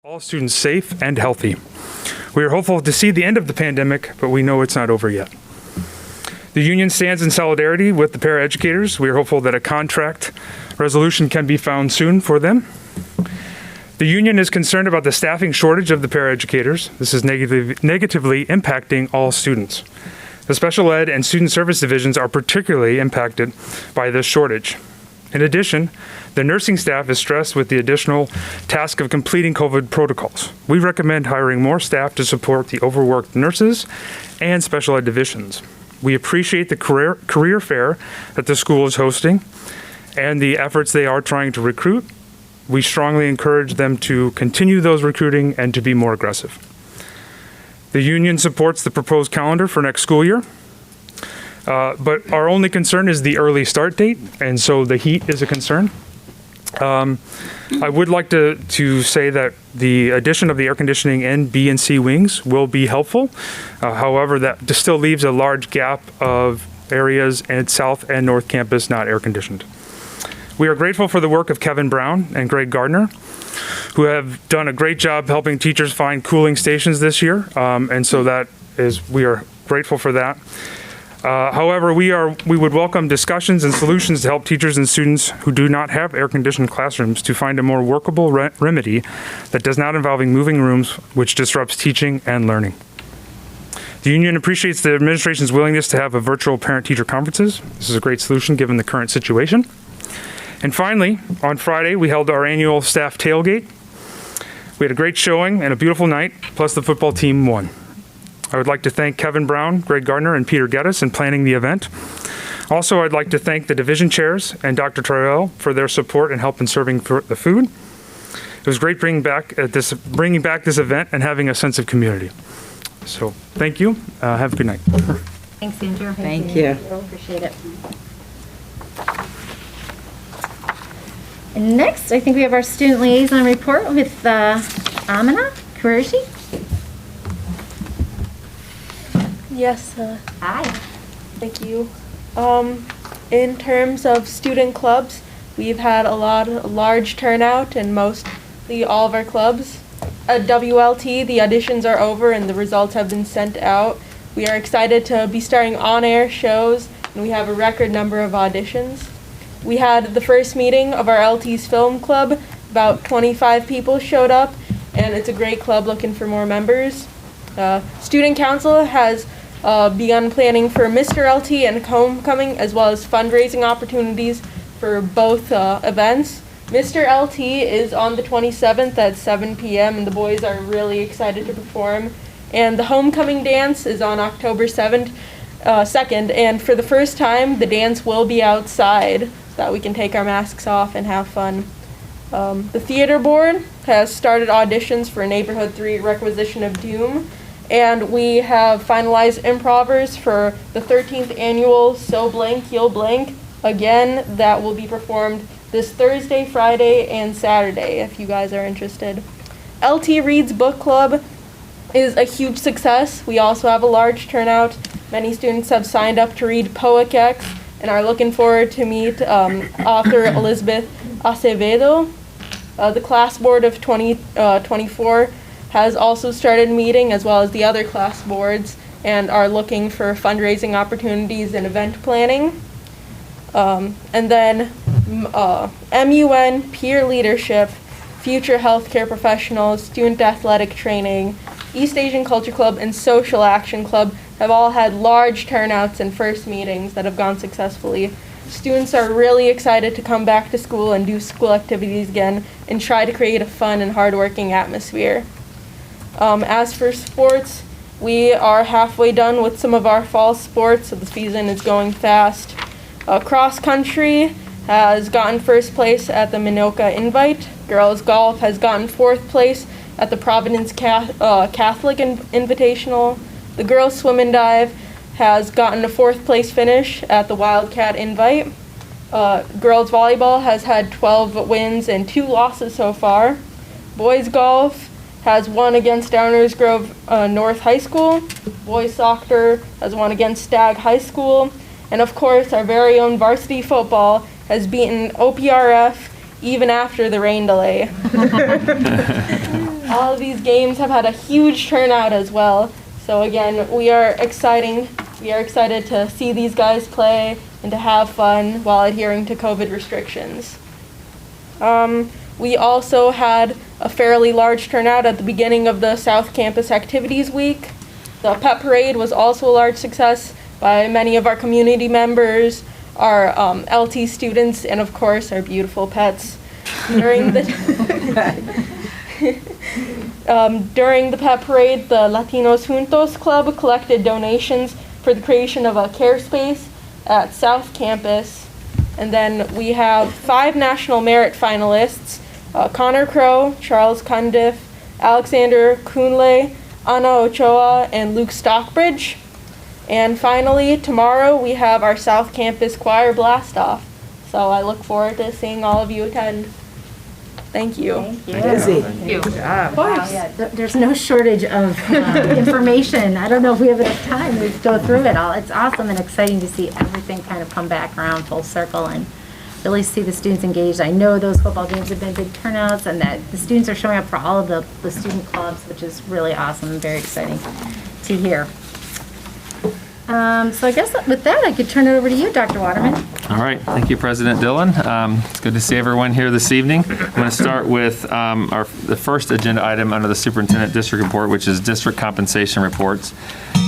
All students safe and healthy. We are hopeful to see the end of the pandemic, but we know it's not over yet. The union stands in solidarity with the paraeducators. We are hopeful that a contract resolution can be found soon for them. The union is concerned about the staffing shortage of the paraeducators. This is negatively impacting all students. The special ed and student service divisions are particularly impacted by this shortage. In addition, the nursing staff is stressed with the additional task of completing COVID protocols. We recommend hiring more staff to support the overworked nurses and special ed divisions. We appreciate the career fair that the school is hosting and the efforts they are trying to recruit. We strongly encourage them to continue those recruiting and to be more aggressive. The union supports the proposed calendar for next school year. But our only concern is the early start date, and so the heat is a concern. I would like to say that the addition of the air conditioning in B and C wings will be helpful. However, that still leaves a large gap of areas at South and North Campus not air conditioned. We are grateful for the work of Kevin Brown and Greg Gardner, who have done a great job helping teachers find cooling stations this year, and so we are grateful for that. However, we would welcome discussions and solutions to help teachers and students who do not have air-conditioned classrooms to find a more workable remedy that does not involve moving rooms, which disrupts teaching and learning. The union appreciates the administration's willingness to have a virtual parent-teacher conferences. This is a great solution given the current situation. And finally, on Friday, we held our annual staff tailgate. We had a great showing and a beautiful night, plus the football team won. I would like to thank Kevin Brown, Greg Gardner, and Peter Geddes in planning the event. Also, I'd like to thank the division chairs and Dr. Troyell for their support and help in serving for the food. It was great bringing back this event and having a sense of community. So, thank you. Have a good night. Thanks, Andrew. Thank you. Appreciate it. And next, I think we have our student liaison report with Amina Qureshi. Yes. Hi. Thank you. In terms of student clubs, we've had a large turnout in mostly all of our clubs. At WLT, the auditions are over and the results have been sent out. We are excited to be starting on-air shows, and we have a record number of auditions. We had the first meeting of our LT's film club. About 25 people showed up, and it's a great club looking for more members. Student council has begun planning for Mr. LT and homecoming, as well as fundraising opportunities for both events. Mr. LT is on the 27th at 7 p.m. and the boys are really excited to perform. And the homecoming dance is on October 2nd, and for the first time, the dance will be outside so that we can take our masks off and have fun. The theater board has started auditions for Neighborhood 3 Requisition of Doom, and we have finalized improvers for the 13th annual So Blank, You'll Blank. Again, that will be performed this Thursday, Friday, and Saturday, if you guys are interested. LT Reads Book Club is a huge success. We also have a large turnout. Many students have signed up to read Poic X and are looking forward to meet author Elizabeth Acevedo. The class board of 2024 has also started meeting, as well as the other class boards, and are looking for fundraising opportunities and event planning. And then MUN, peer leadership, future healthcare professionals, student athletic training, East Asian Culture Club, and Social Action Club have all had large turnouts and first meetings that have gone successfully. Students are really excited to come back to school and do school activities again and try to create a fun and hardworking atmosphere. As for sports, we are halfway done with some of our fall sports, so the season is going fast. Cross country has gotten first place at the Minoka Invite. Girls golf has gotten fourth place at the Providence Catholic Invitational. The girls swim and dive has gotten a fourth place finish at the Wildcat Invite. Girls volleyball has had 12 wins and 2 losses so far. Boys golf has won against Downers Grove North High School. Boys soccer has won against Stagg High School. And of course, our very own varsity football has beaten OPRF even after the rain delay. all of these games have had a huge turnout as well. So again, we are excited to see these guys play and to have fun while adhering to COVID restrictions. We also had a fairly large turnout at the beginning of the South Campus Activities Week. The Pep Parade was also a large success by many of our community members, our LT students, and of course our beautiful pets. During the Pep Parade, the Latinos Juntos Club collected donations for the creation of a care space at South Campus. And then we have 5 National Merit finalists, Connor Crow, Charles Cundiff, Alexander Kunle, Ana Ochoa, and Luke Stockbridge. And finally, tomorrow we have our South Campus Choir Blast-Off. So I look forward to seeing all of you attend. Thank you. Thank you. Busy. Wow, yeah, there's no shortage of information. I don't know if we have enough time to go through it all. It's awesome and exciting to see everything kind of come back around full circle and really see the students engaged. I know those football games have been big turnouts and that the students are showing up for all of the student clubs, which is really awesome and very exciting to hear. So I guess with that, I could turn it over to you, Dr. Waterman. All right, thank you, President Dillon. It's good to see everyone here this evening. I'm going to start with the first agenda item under the Superintendent District Report, which is District Compensation Reports.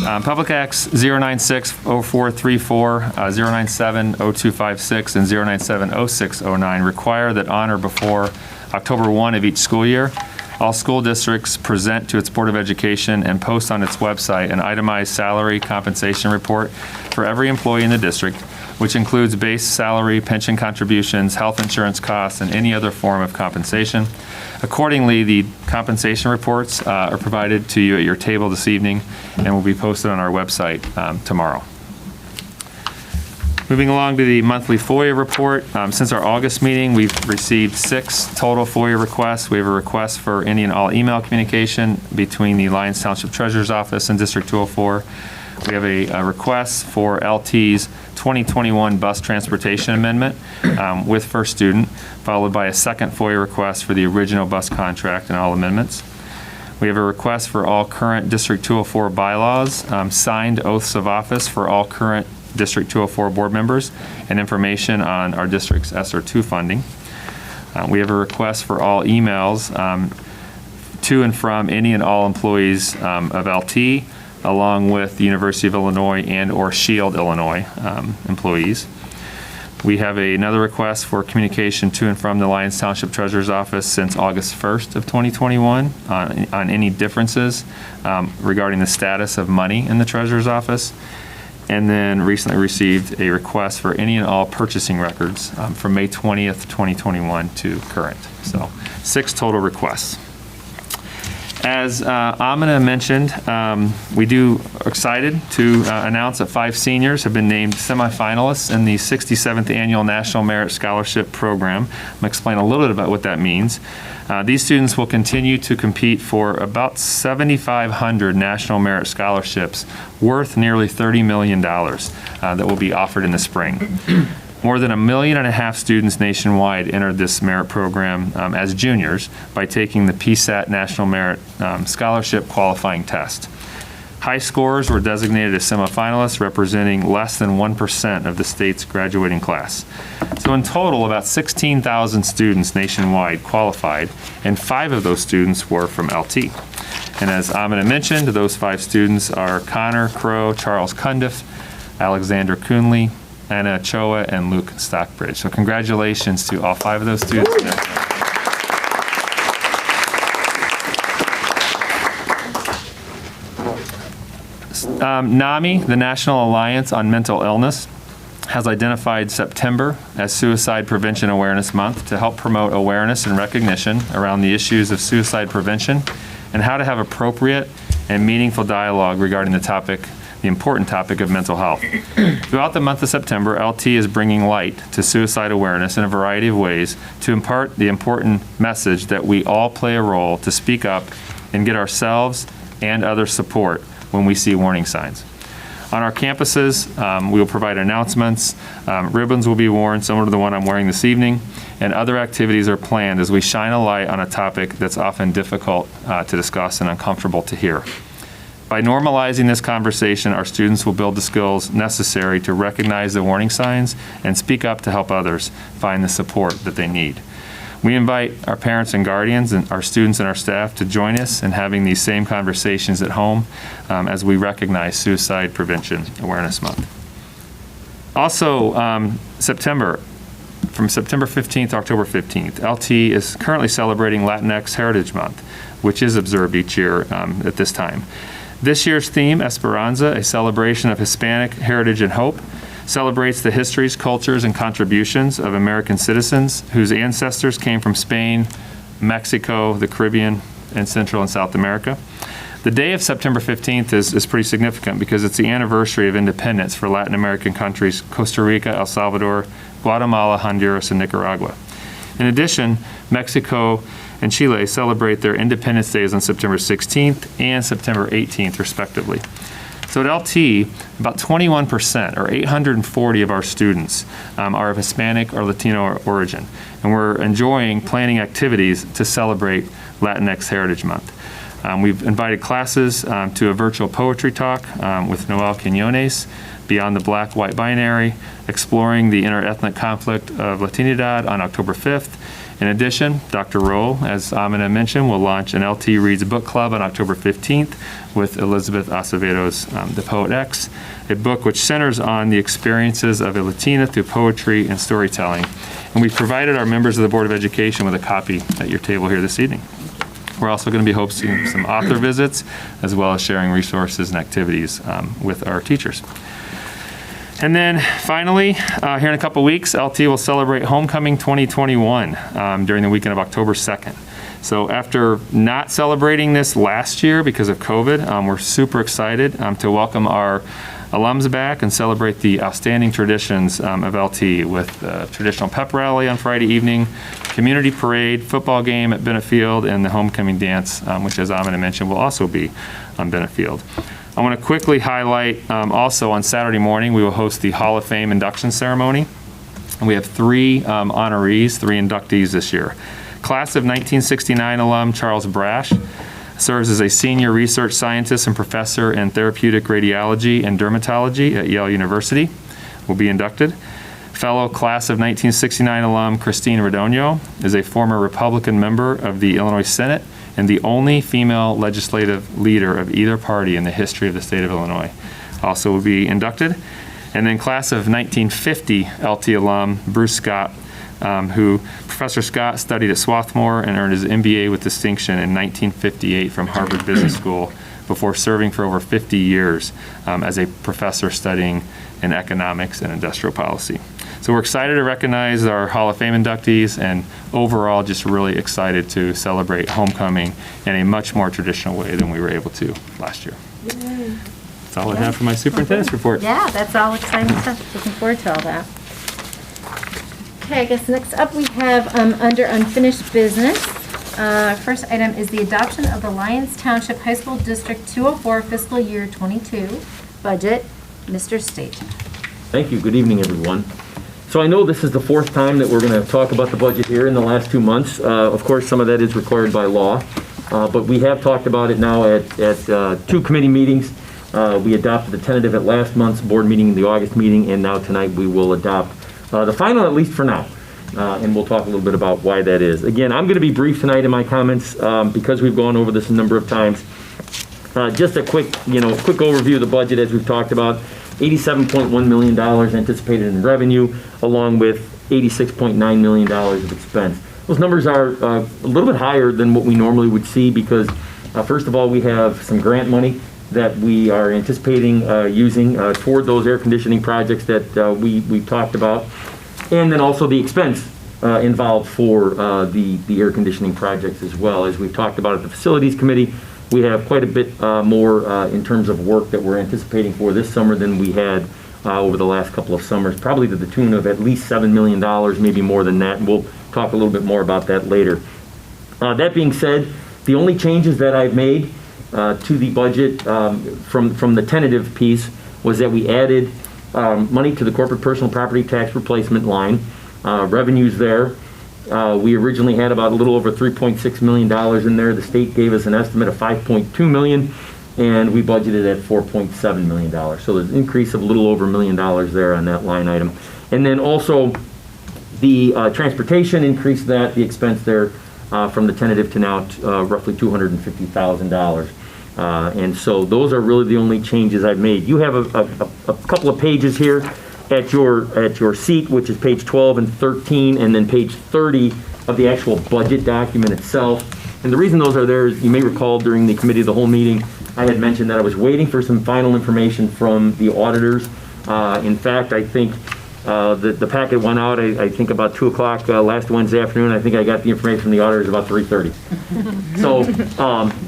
Public Acts 096-0434, 097-0256, and 097-0609 require that on or before October 1 of each school year, all school districts present to its Board of Education and post on its website an itemized salary compensation report for every employee in the district, which includes base salary, pension contributions, health insurance costs, and any other form of compensation. Accordingly, the compensation reports are provided to you at your table this evening and will be posted on our website tomorrow. Moving along to the monthly Foia report. Since our August meeting, we've received 6 total Foia requests. We have a request for any and all email communication between the Lyons Township Treasurer's Office and District 204. We have a request for LT's 2021 bus transportation amendment with first student, followed by a second Foia request for the original bus contract and all amendments. We have a request for all current District 204 bylaws, signed oaths of office for all current District 204 board members, and information on our district's ESSER 2 funding. We have a request for all emails to and from any and all employees of LT, along with the University of Illinois and or Shield, Illinois employees. We have another request for communication to and from the Lyons Township Treasurer's Office since August 1st of 2021 on any differences regarding the status of money in the Treasurer's Office. And then recently received a request for any and all purchasing records from May 20th, 2021 to current. So 6 total requests. As Amina mentioned, we are excited to announce that 5 seniors have been named semifinalists in the 67th Annual National Merit Scholarship Program. I'm going to explain a little bit about what that means. These students will continue to compete for about 7,500 National Merit Scholarships worth nearly $30 million that will be offered in the spring. More than 1.5 million students nationwide entered this merit program as juniors by taking the PSAT National Merit Scholarship Qualifying Test. High scores were designated as semifinalists, representing less than 1% of the state's graduating class. So in total, about 16,000 students nationwide qualified, and 5 of those students were from LT. And as Amina mentioned, those 5 students are Connor Crow, Charles Cundiff, Alexander Kunle, Ana Ochoa, and Luke Stockbridge. So congratulations to all 5 of those students. NAMI, the National Alliance on Mental Illness, has identified September as Suicide Prevention Awareness Month to help promote awareness and recognition around the issues of suicide prevention and how to have appropriate and meaningful dialogue regarding the important topic of mental health. Throughout the month of September, LT is bringing light to suicide awareness in a variety of ways to impart the important message that we all play a role to speak up and get ourselves and others support when we see warning signs. On our campuses, we will provide announcements. Ribbons will be worn, similar to the one I'm wearing this evening, and other activities are planned as we shine a light on a topic that's often difficult to discuss and uncomfortable to hear. By normalizing this conversation, our students will build the skills necessary to recognize the warning signs and speak up to help others find the support that they need. We invite our parents and guardians and our students and our staff to join us in having these same conversations at home as we recognize Suicide Prevention Awareness Month. Also, from September 15th to October 15th, LT is currently celebrating Latinx Heritage Month, which is observed each year at this time. This year's theme, Esperanza, a celebration of Hispanic heritage and hope, celebrates the histories, cultures, and contributions of American citizens whose ancestors came from Spain, Mexico, the Caribbean, and Central and South America. The day of September 15th is pretty significant because it's the anniversary of independence for Latin American countries Costa Rica, El Salvador, Guatemala, Honduras, and Nicaragua. In addition, Mexico and Chile celebrate their Independence Days on September 16th and September 18th, respectively. So at LT, about 21%, or 840 of our students, are of Hispanic or Latino origin, and we're enjoying planning activities to celebrate Latinx Heritage Month. We've invited classes to a virtual poetry talk with Noel Quinones, Beyond the Black-White Binary, exploring the interethnic conflict of Latinidad on October 5th. In addition, Dr. Roll, as Amina mentioned, will launch an LT Reads Book Club on October 15th with Elizabeth Acevedo's The Poet X, a book which centers on the experiences of a Latina through poetry and storytelling. And we've provided our members of the Board of Education with a copy at your table here this evening. We're also going to be hosting some author visits, as well as sharing resources and activities with our teachers. And then finally, here in a couple weeks, LT will celebrate Homecoming 2021 during the weekend of October 2nd. So after not celebrating this last year because of COVID, we're super excited to welcome our alums back and celebrate the outstanding traditions of LT with the traditional pep rally on Friday evening, community parade, football game at Bennett Field, and the homecoming dance, which, as Amina mentioned, will also be on Bennett Field. I want to quickly highlight also on Saturday morning, we will host the Hall of Fame induction ceremony. And we have three honorees, three inductees this year. Class of 1969 alum Charles Brash serves as a senior research scientist and professor in therapeutic radiology and dermatology at Yale University, will be inducted. Fellow class of 1969 alum Christine Radonio is a former Republican member of the Illinois Senate and the only female legislative leader of either party in the history of the state of Illinois. Also will be inducted. And then class of 1950 LT alum Bruce Scott, who Professor Scott studied at Swarthmore and earned his MBA with distinction in 1958 from Harvard Business School before serving for over 50 years as a professor studying in economics and industrial policy. So we're excited to recognize our Hall of Fame inductees and overall just really excited to celebrate homecoming in a much more traditional way than we were able to last year. Yay. That's all I have for my superintendent's report. Yeah, that's all exciting stuff. Looking forward to all that. Okay, I guess next up we have under unfinished business. First item is the adoption of the Lyons Township High School District 204 fiscal year 22 budget. Mr. State. Thank you. Good evening, everyone. So I know this is the fourth time that we're going to talk about the budget here in the last 2 months. Of course, some of that is required by law, but we have talked about it now at two committee meetings. We adopted the tentative at last month's board meeting, the August meeting, and now tonight we will adopt the final, at least for now. And we'll talk a little bit about why that is. Again, I'm going to be brief tonight in my comments because we've gone over this a number of times. Just a quick overview of the budget as we've talked about. $87.1 million anticipated in revenue, along with $86.9 million of expense. Those numbers are a little bit higher than what we normally would see because, first of all, we have some grant money that we are anticipating using toward those air conditioning projects that we've talked about, and then also the expense involved for the air conditioning projects as well. As we've talked about at the Facilities Committee, we have quite a bit more in terms of work that we're anticipating for this summer than we had over the last couple of summers, probably to the tune of at least $7 million, maybe more than that, and we'll talk a little bit more about that later. That being said, the only changes that I've made to the budget from the tentative piece was that we added money to the corporate personal property tax replacement line, revenues there, We originally had about a little over $3.6 million in there. The state gave us an estimate of $5.2 million, and we budgeted at $4.7 million. So there's an increase of a little over $1 million there on that line item. And then also the transportation increased that, the expense there from the tentative to now roughly $250,000. And so those are really the only changes I've made. You have a couple of pages here at your seat, which is page 12 and 13, and then page 30 of the actual budget document itself. And the reason those are there is, you may recall during the committee of the whole meeting, I had mentioned that I was waiting for some final information from the auditors. In fact, I think the packet went out, I think about 2 o'clock last Wednesday afternoon. I think I got the information from the auditors about 3:30. So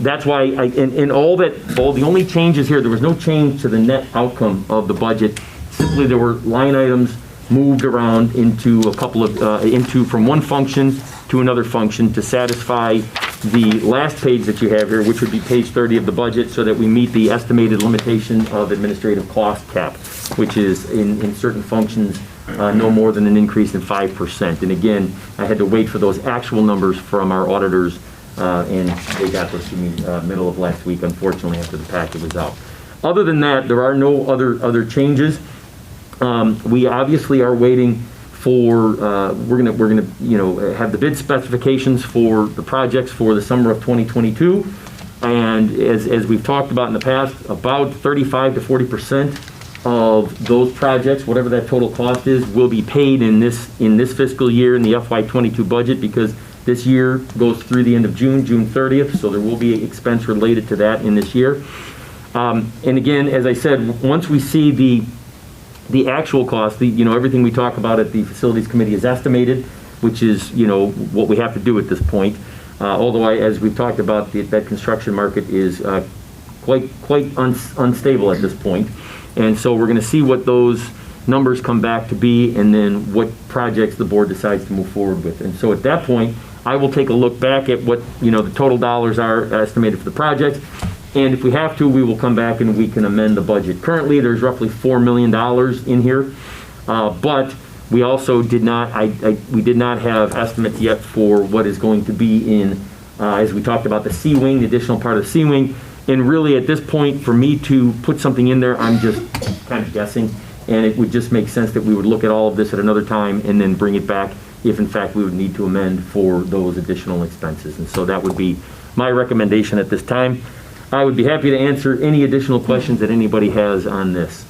that's why, the only changes here, there was no change to the net outcome of the budget. Simply, there were line items moved around into a couple of, from one function to another function to satisfy the last page that you have here, which would be page 30 of the budget, so that we meet the estimated limitation of administrative cost cap, which is in certain functions no more than an increase in 5%. And again, I had to wait for those actual numbers from our auditors, and they got those to me middle of last week, unfortunately, after the packet was out. Other than that, there are no other changes. We obviously are waiting for, we're gonna have the bid specifications for the projects for the summer of 2022. And as we've talked about in the past, about 35 to 40% of those projects, whatever that total cost is, will be paid in this fiscal year in the FY22 budget, because this year goes through the end of June 30th, so there will be expense related to that in this year. And again, as I said, once we see the actual cost, everything we talk about at the Facilities Committee is estimated, which is, what we have to do at this point. Although, as we've talked about, that construction market is quite unstable at this point. And so we're going to see what those numbers come back to be, and then what projects the board decides to move forward with. And so at that point, I will take a look back at what, the total dollars are estimated for the project. And if we have to, we will come back and we can amend the budget. Currently, there's roughly $4 million in here, but we also did not have estimates yet for what is going to be in, as we talked about, the C wing, the additional part of the C wing. And really, at this point, for me to put something in there, I'm just kind of guessing, and it would just make sense that we would look at all of this at another time and then bring it back if, in fact, we would need to amend for those additional expenses. And so that would be my recommendation at this time. I would be happy to answer any additional questions that anybody has on this.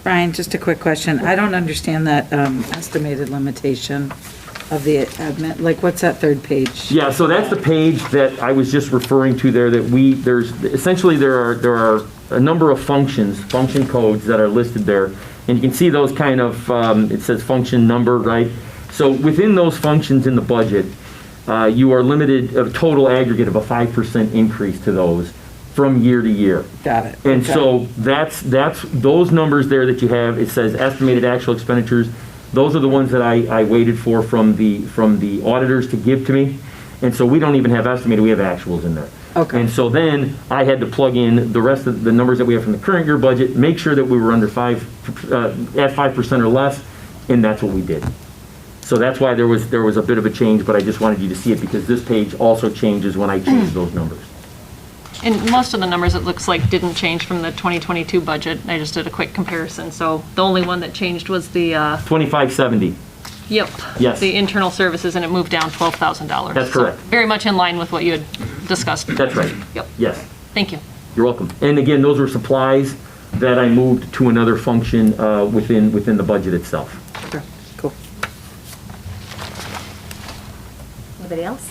Brian, just a quick question. I don't understand that estimated limitation of the admin. Like, what's that third page? Yeah, so that's the page that I was just referring to there, that there are a number of function codes that are listed there. And you can see those kind of, it says function number, right? So within those functions in the budget, you are limited a total aggregate of a 5% increase to those from year to year. Got it. And Okay. so that's those numbers there that you have. It says estimated actual expenditures. Those are the ones that I waited for from the auditors to give to me. And so we don't even have estimated, we have actuals in there. Okay. And so then I had to plug in the rest of the numbers that we have from the current year budget, make sure that we were under at 5% or less, and that's what we did. So that's why there was a bit of a change, but I just wanted you to see it because this page also changes when I change those numbers. And most of the numbers, it looks like, didn't change from the 2022 budget. I just did a quick comparison. So the only one that changed was the, 2570. yep. Yes. The internal services, and it moved down $12,000. That's So correct. very much in line with what you had discussed. That's right. Yep. Yes, Thank you. you're welcome. And again, those were supplies that I moved to another function within the budget itself. Okay, cool. Anybody else?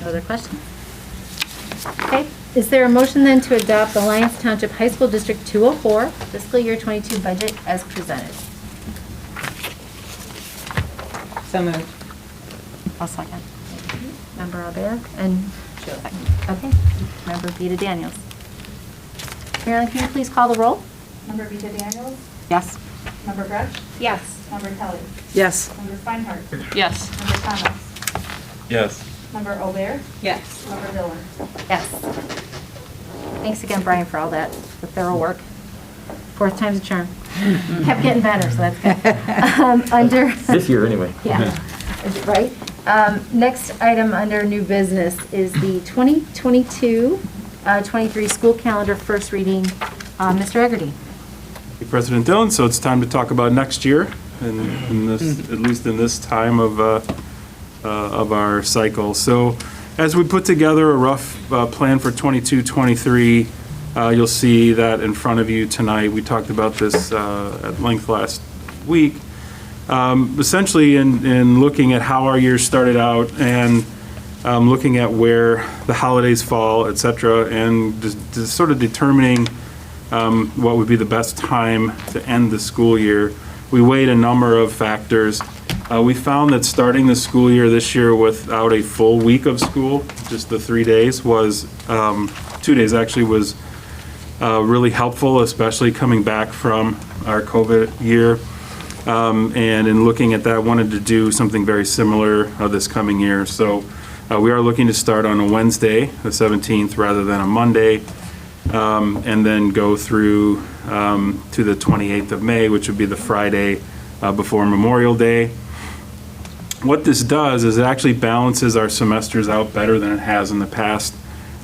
No other questions? Okay, is there a motion then to adopt the Lyons Township High School District 204 fiscal year 22 budget as presented? So moved. I'll second. Member Albert and okay, Member Vita Daniels. Marilyn, can you please call the roll? Member Vita Daniels? Yes. Member Gretsch? Yes. Member Kelly? Yes. Member Feinhardt? Yes. Member Thomas? Yes. Member Aubert? Yes. Member Dillon? Yes. Thanks again, Brian, for all that, the thorough work. Fourth time's a charm. Kept getting better, so that's good. Under, This year, anyway. yeah, is it right? Next item under new business is the 2022-23 school calendar first reading. Mr. Eggerty. Thank you, President Dillon. So it's time to talk about next year, and in this, at least in this time of our cycle. So as we put together a rough plan for 22-23, you'll see that in front of you tonight. We talked about this at length last week. Essentially in looking at how our year started out and looking at where the holidays fall, et cetera, and just sort of determining what would be the best time to end the school year. We weighed a number of factors. We found that starting the school year this year without a full week of school, just the 3 days, was 2 days actually, was really helpful, especially coming back from our COVID year. And in looking at that, wanted to do something very similar this coming year. So we are looking to start on a Wednesday, the 17th, rather than a Monday, and then go through to the 28th of May, which would be the Friday before Memorial Day. What this does is it actually balances our semesters out better than it has in the past.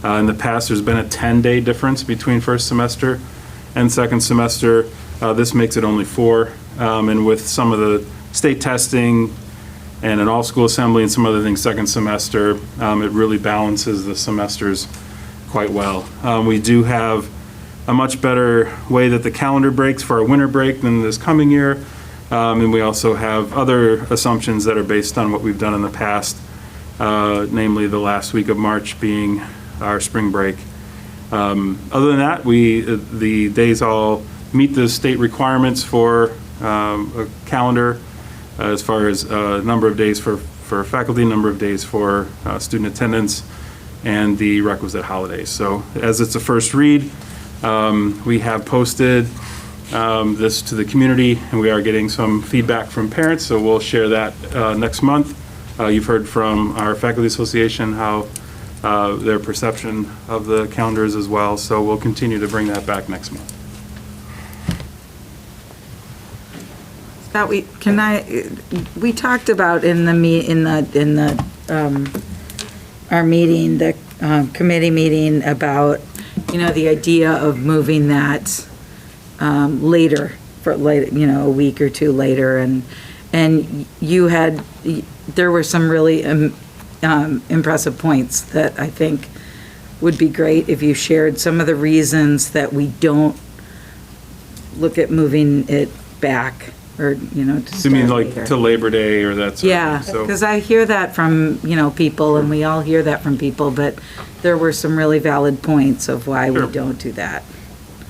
In the past, there's been a 10-day difference between first semester and second semester. This makes it only 4. And with some of the state testing and an all-school assembly and some other things second semester, it really balances the semesters quite well. We do have a much better way that the calendar breaks for our winter break than this coming year. And we also have other assumptions that are based on what we've done in the past, namely the last week of March being our spring break. Other than that, the days all meet the state requirements for a calendar as far as number of days for faculty, number of days for student attendance, and the requisite holidays. So as it's a first read, we have posted this to the community, and we are getting some feedback from parents, so we'll share that next month. You've heard from our faculty association how their perception of the calendars as well, so we'll continue to bring that back next month. Scott, we talked about in our meeting, the committee meeting, about, the idea of moving that later, for later, a week or two later, and there were some really impressive points that I think would be great if you shared some of the reasons that we don't look at moving it back, or, to You start mean like later. to Labor Day or that sort of Yeah, thing? So- because I hear that from, people, and we all hear that from people, but there were some really valid points of why we Sure. don't do that.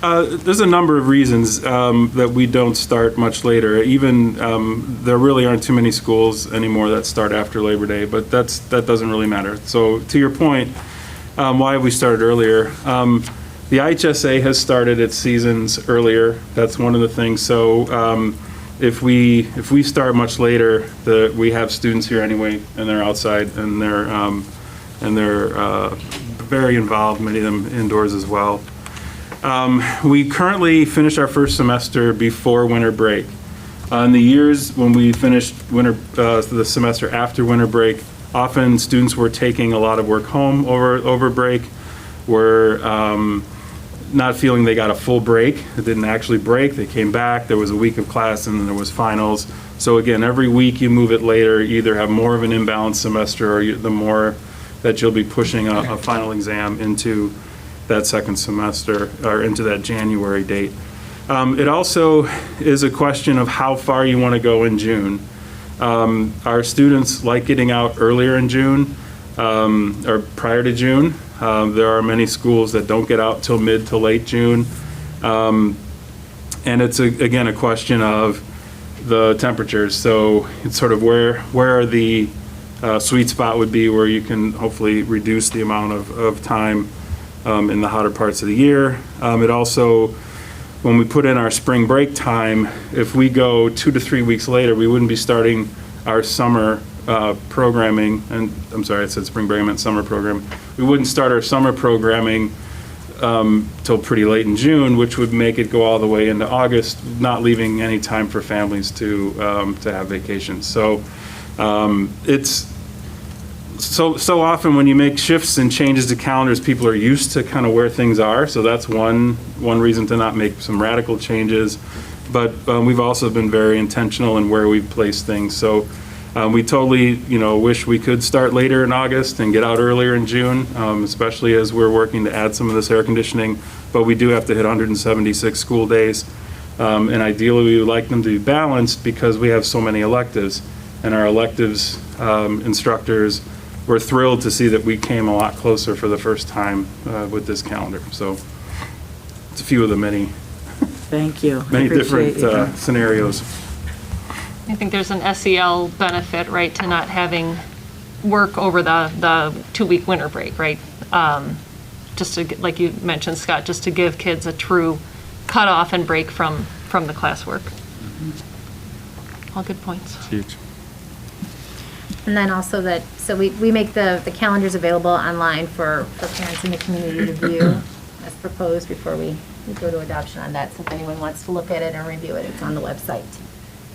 There's a number of reasons that we don't start much later. Even there really aren't too many schools anymore that start after Labor Day, but that doesn't really matter. So to your point, why have we started earlier? The IHSA has started its seasons earlier. That's one of the things. So if we start much later, we have students here anyway, and they're outside, and they're very involved. Many of them indoors as well. We currently finish our first semester before winter break. In the years when we finished the semester after winter break, often students were taking a lot of work home over break, were not feeling they got a full break. It didn't actually break. They came back. There was a week of class, and then there was finals. So again, every week you move it later, you either have more of an imbalanced semester, or the more that you'll be pushing a final exam into that second semester, or into that January date. It also is a question of how far you want to go in June. Our students like getting out earlier in June, or prior to June. There are many schools that don't get out till mid to late June. And it's, again, a question of the temperatures. So it's sort of where the sweet spot would be, where you can hopefully reduce the amount of time in the hotter parts of the year. It also, when we put in our spring break time, if we go 2 to 3 weeks later, we wouldn't be starting our summer programming, and I'm sorry, I said spring break, I meant summer program. We wouldn't start our summer programming till pretty late in June, which would make it go all the way into August, not leaving any time for families to have vacations. So it's so often when you make shifts and changes to calendars, people are used to kind of where things are. So that's one reason to not make some radical changes. But we've also been very intentional in where we've placed things. So we totally, wish we could start later in August and get out earlier in June, especially as we're working to add some of this air conditioning. But we do have to hit 176 school days. And ideally, we would like them to be balanced because we have so many electives. And our electives instructors were thrilled to see that we came a lot closer for the first time with this calendar. So it's a few of the many Thank you. different scenarios. I think there's an SEL benefit, right, to not having work over the 2-week winter break, right? Just to, like you mentioned, Scott, just to give kids a true cutoff and break from the classwork. All good points. It's huge. And then also so we make the calendars available online for parents in the community to view as proposed before we go to adoption on that. So if anyone wants to look at it and review it, it's on the website.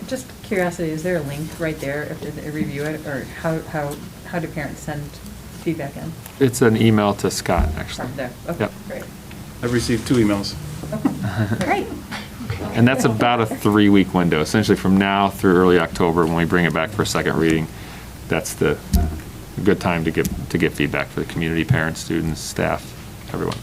Just curiosity, is there a link right there if they review it, or how do parents send feedback in? It's an email to Scott, actually. From there? Okay, Yep. great. I've received 2 emails. Great. And that's about a 3-week window, essentially from now through early October when we bring it back for a second reading. That's the good time to get feedback for the community, parents, students, staff, everyone.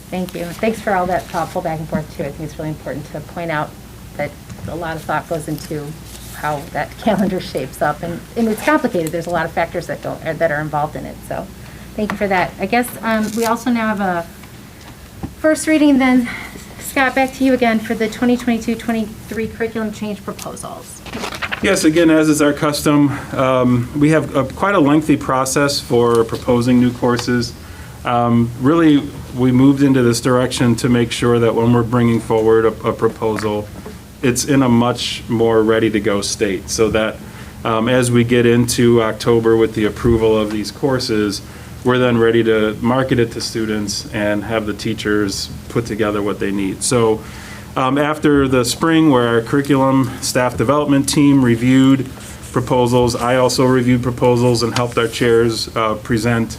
Thank you. Thanks for all that thoughtful back and forth too. I think it's really important to point out that a lot of thought goes into how that calendar shapes up, and it's complicated. There's a lot of factors that are involved in it. So, thank you for that. I guess we also now have a first reading. Then, Scott, back to you again for the 2022-23 curriculum change proposals. Yes, again, as is our custom, we have quite a lengthy process for proposing new courses. Really, we moved into this direction to make sure that when we're bringing forward a proposal, it's in a much more ready-to-go state, so that as we get into October with the approval of these courses, we're then ready to market it to students and have the teachers put together what they need. So after the spring, where our curriculum staff development team reviewed proposals, I also reviewed proposals and helped our chairs present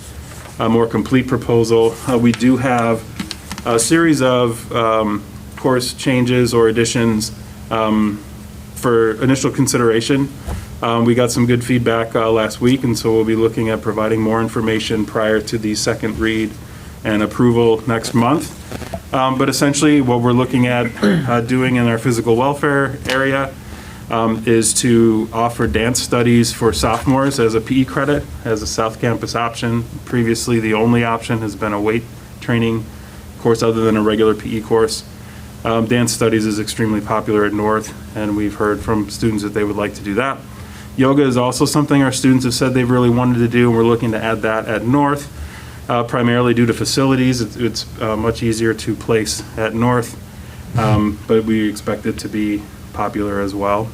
a more complete proposal. We do have a series of course changes or additions for initial consideration. We got some good feedback last week, and so we'll be looking at providing more information prior to the second read and approval next month. But essentially, what we're looking at doing in our physical welfare area is to offer dance studies for sophomores as a PE credit, as a South Campus option. Previously, the only option has been a weight training course other than a regular PE course. Dance studies is extremely popular at North, and we've heard from students that they would like to do that. Yoga is also something our students have said they've really wanted to do, and we're looking to add that at North, primarily due to facilities. It's much easier to place at North, but we expect it to be popular as well.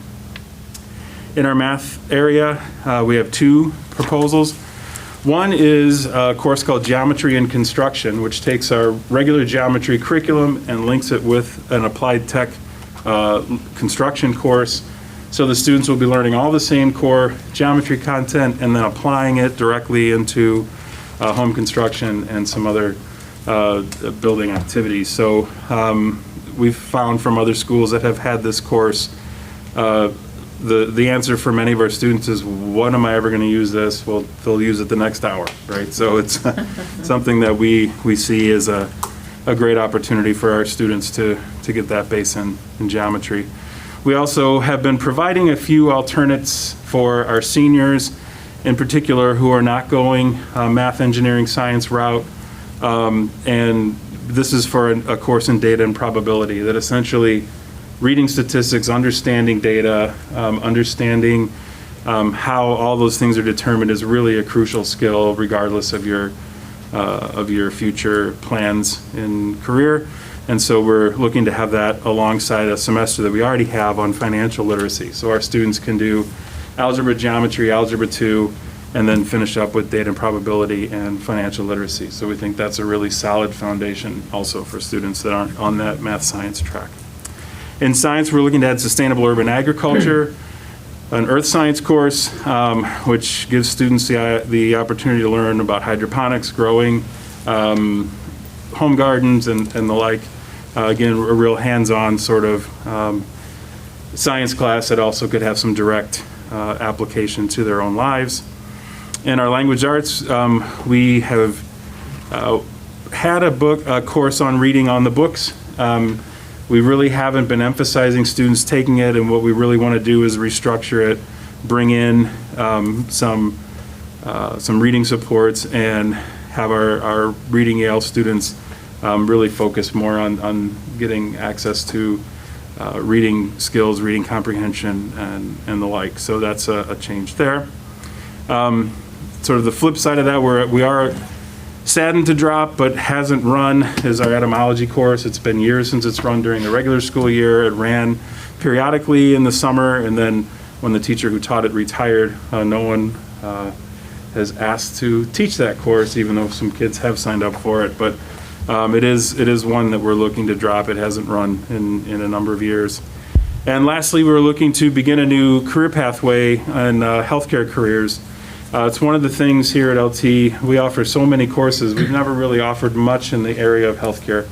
In our math area, we have 2 proposals. One is a course called Geometry and Construction, which takes our regular geometry curriculum and links it with an applied tech construction course. So the students will be learning all the same core geometry content and then applying it directly into home construction and some other building activities. So we've found from other schools that have had this course, the answer for many of our students is, when am I ever going to use this? Well, they'll use it the next hour, right? So it's something that we see as a great opportunity for our students to get that base in geometry. We also have been providing a few alternates for our seniors, in particular, who are not going math, engineering, science route. And this is for a course in data and probability that essentially reading statistics, understanding data, understanding how all those things are determined is really a crucial skill regardless of your future plans in career. And so we're looking to have that alongside a semester that we already have on financial literacy. So our students can do algebra, geometry, algebra 2, and then finish up with data and probability and financial literacy. So we think that's a really solid foundation also for students that aren't on that math science track. In science, we're looking to add sustainable urban agriculture, an earth science course, which gives students the opportunity to learn about hydroponics, growing, home gardens, and the like. Again, a real hands-on sort of science class that also could have some direct application to their own lives. In our language arts, we have had a course on reading on the books. We really haven't been emphasizing students taking it, and what we really want to do is restructure it, bring in some reading supports, and have our Reading Yale students really focus more on getting access to reading skills, reading comprehension, and the like. So that's a change there. Sort of the flip side of that, we are saddened to drop, but hasn't run, is our etymology course. It's been years since it's run during the regular school year. It ran periodically in the summer, and then when the teacher who taught it retired, no one has asked to teach that course, even though some kids have signed up for it. But it is one that we're looking to drop. It hasn't run in a number of years. And lastly, we're looking to begin a new career pathway in healthcare careers. It's one of the things here at LT, we offer so many courses. We've never really offered much in the area of healthcare.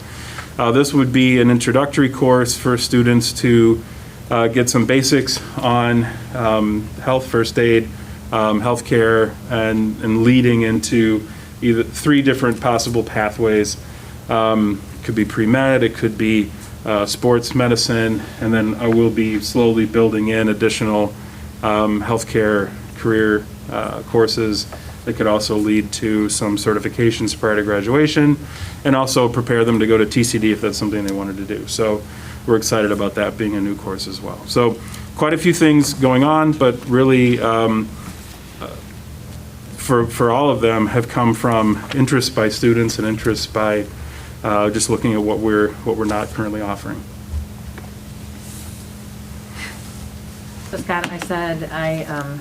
This would be an introductory course for students to get some basics on health, first aid, healthcare, and leading into either 3 different possible pathways. Could be pre-med, it could be sports medicine, and then I will be slowly building in additional healthcare career courses that could also lead to some certifications prior to graduation, and also prepare them to go to TCD if that's something they wanted to do. So we're excited about that being a new course as well. So quite a few things going on, but really for all of them have come from interest by students and interest by just looking at what we're not currently offering. So Scott, I said I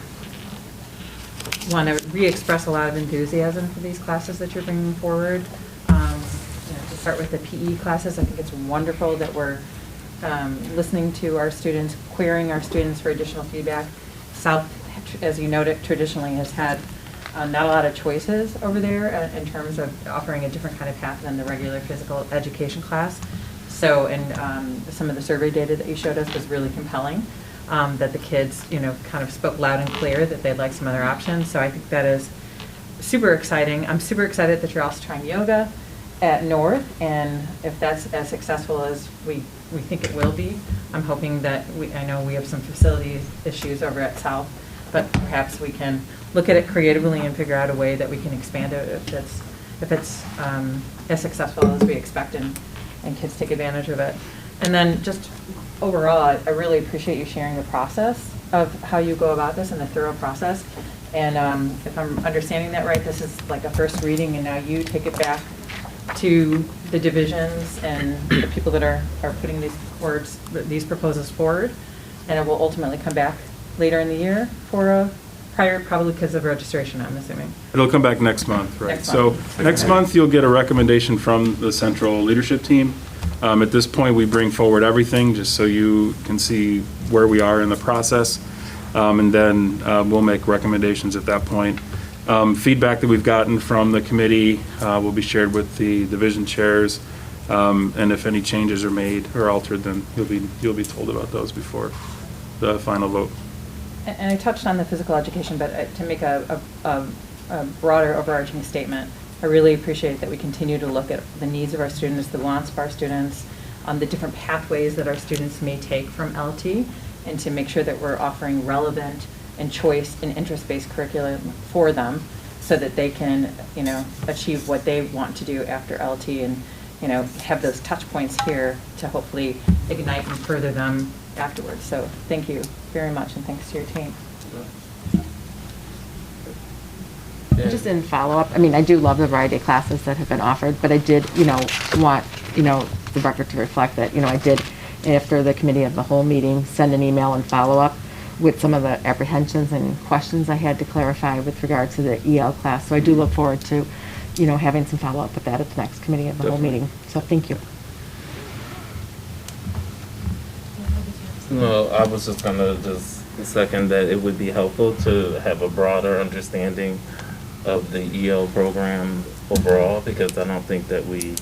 want to re-express a lot of enthusiasm for these classes that you're bringing forward. To start with the PE classes, I think it's wonderful that we're listening to our students, querying our students for additional feedback. South, as you noted, traditionally has had not a lot of choices over there in terms of offering a different kind of path than the regular physical education class. So, and some of the survey data that you showed us was really compelling. That the kids, kind of spoke loud and clear that they'd like some other options. So I think that is super exciting. I'm super excited that you're also trying yoga at North, and if that's as successful as we think it will be, I'm hoping that I know we have some facility issues over at South, but perhaps we can look at it creatively and figure out a way that we can expand it if it's as successful as we expect, and kids take advantage of it. And then just overall, I really appreciate you sharing the process of how you go about this and the thorough process. And if I'm understanding that right, this is like a first reading, and now you take it back to the divisions and the people that are putting these proposals forward, and it will ultimately come back later in the year for a prior, probably because of registration, I'm assuming. It'll come back next month, right? Next month. So next month, you'll get a recommendation from the central leadership team. At this point, we bring forward everything just so you can see where we are in the process. And then we'll make recommendations at that point. Feedback that we've gotten from the committee will be shared with the division chairs. And if any changes are made or altered, then you'll be told about those before the final vote. And I touched on the physical education, but to make a broader overarching statement, I really appreciate that we continue to look at the needs of our students, the wants of our students, the different pathways that our students may take from LT, and to make sure that we're offering relevant and choice and interest-based curriculum for them so that they can, achieve what they want to do after LT, and, have those touch points here to hopefully ignite and further them afterwards. So thank you very much, and thanks to your team. Just in follow-up, I do love the variety of classes that have been offered, but I did, want, the record to reflect that, I did, after the committee of the whole meeting, send an email and follow-up with some of the apprehensions and questions I had to clarify with regard to the EL class. So I do look forward to, having some follow-up with that at the next committee of the whole meeting. So thank you. No, I was just gonna second that it would be helpful to have a broader understanding of the EL program overall, because I don't think that we,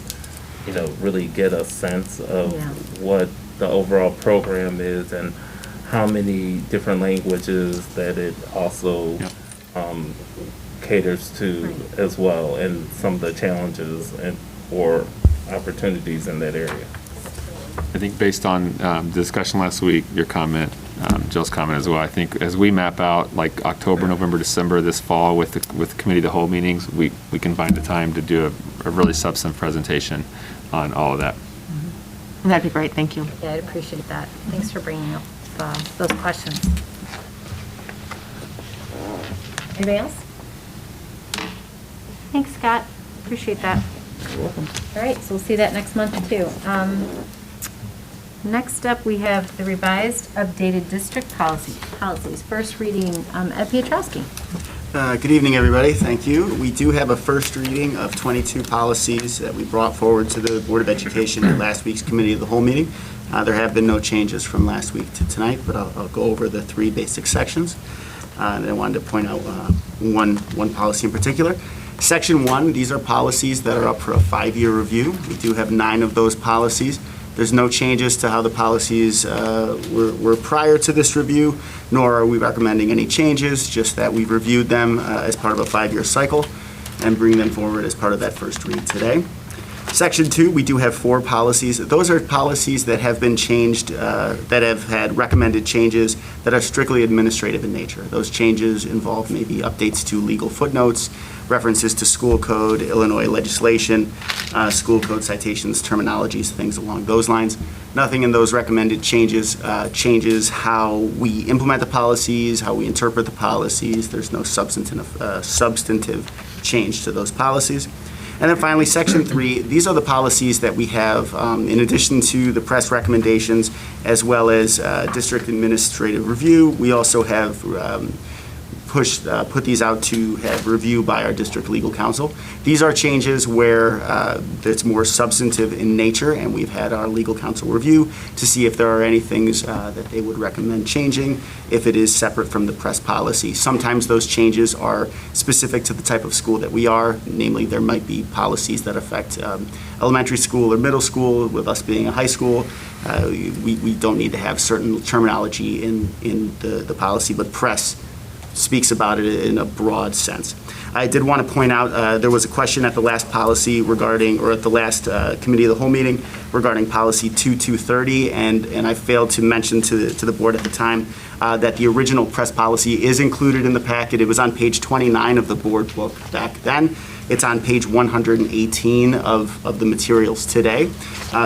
really get a sense of what the overall program is and how many different languages that it also caters to as well, and some of the challenges or opportunities in that area. I think based on the discussion last week, your comment, Jill's comment as well, I think as we map out like October, November, December this fall with the committee of the whole meetings, we can find the time to do a really substantive presentation on all of that. That'd be great. Thank you. Yeah, I'd appreciate that. Thanks for bringing up those questions. Anybody else? Thanks, Scott. Appreciate that. You're welcome. All right, so we'll see that next month too. Next up, we have the revised, updated district policies. First reading, Ed Piotrowski. Good evening, everybody. Thank you. We do have a first reading of 22 policies that we brought forward to the Board of Education at last week's Committee of the Whole meeting. There have been no changes from last week to tonight, but I'll go over the three basic sections. And I wanted to point out one policy in particular. Section 1, these are policies that are up for a 5-year review. We do have 9 of those policies. There's no changes to how the policies were prior to this review, nor are we recommending any changes, just that we've reviewed them as part of a 5-year cycle and bring them forward as part of that first read today. Section 2, we do have 4 policies. Those are policies that have been changed, that have had recommended changes that are strictly administrative in nature. Those changes involve maybe updates to legal footnotes, references to school code, Illinois legislation, school code citations, terminologies, things along those lines. Nothing in those recommended changes changes how we implement the policies, how we interpret the policies. There's no substantive change to those policies. And then finally, Section 3, these are the policies that we have, in addition to the press recommendations, as well as district administrative review. We also have put these out to have review by our district legal counsel. These are changes where it's more substantive in nature, and we've had our legal counsel review to see if there are any things that they would recommend changing if it is separate from the press policy. Sometimes those changes are specific to the type of school that we are, namely there might be policies that affect elementary school or middle school. With us being a high school, we don't need to have certain terminology in the policy, but press speaks about it in a broad sense. I did want to point out, there was a question at the last policy regarding, or at the last committee of the whole meeting regarding policy 2230, and I failed to mention to the board at the time that the original press policy is included in the packet. It was on page 29 of the board book back then. It's on page 118 of the materials today.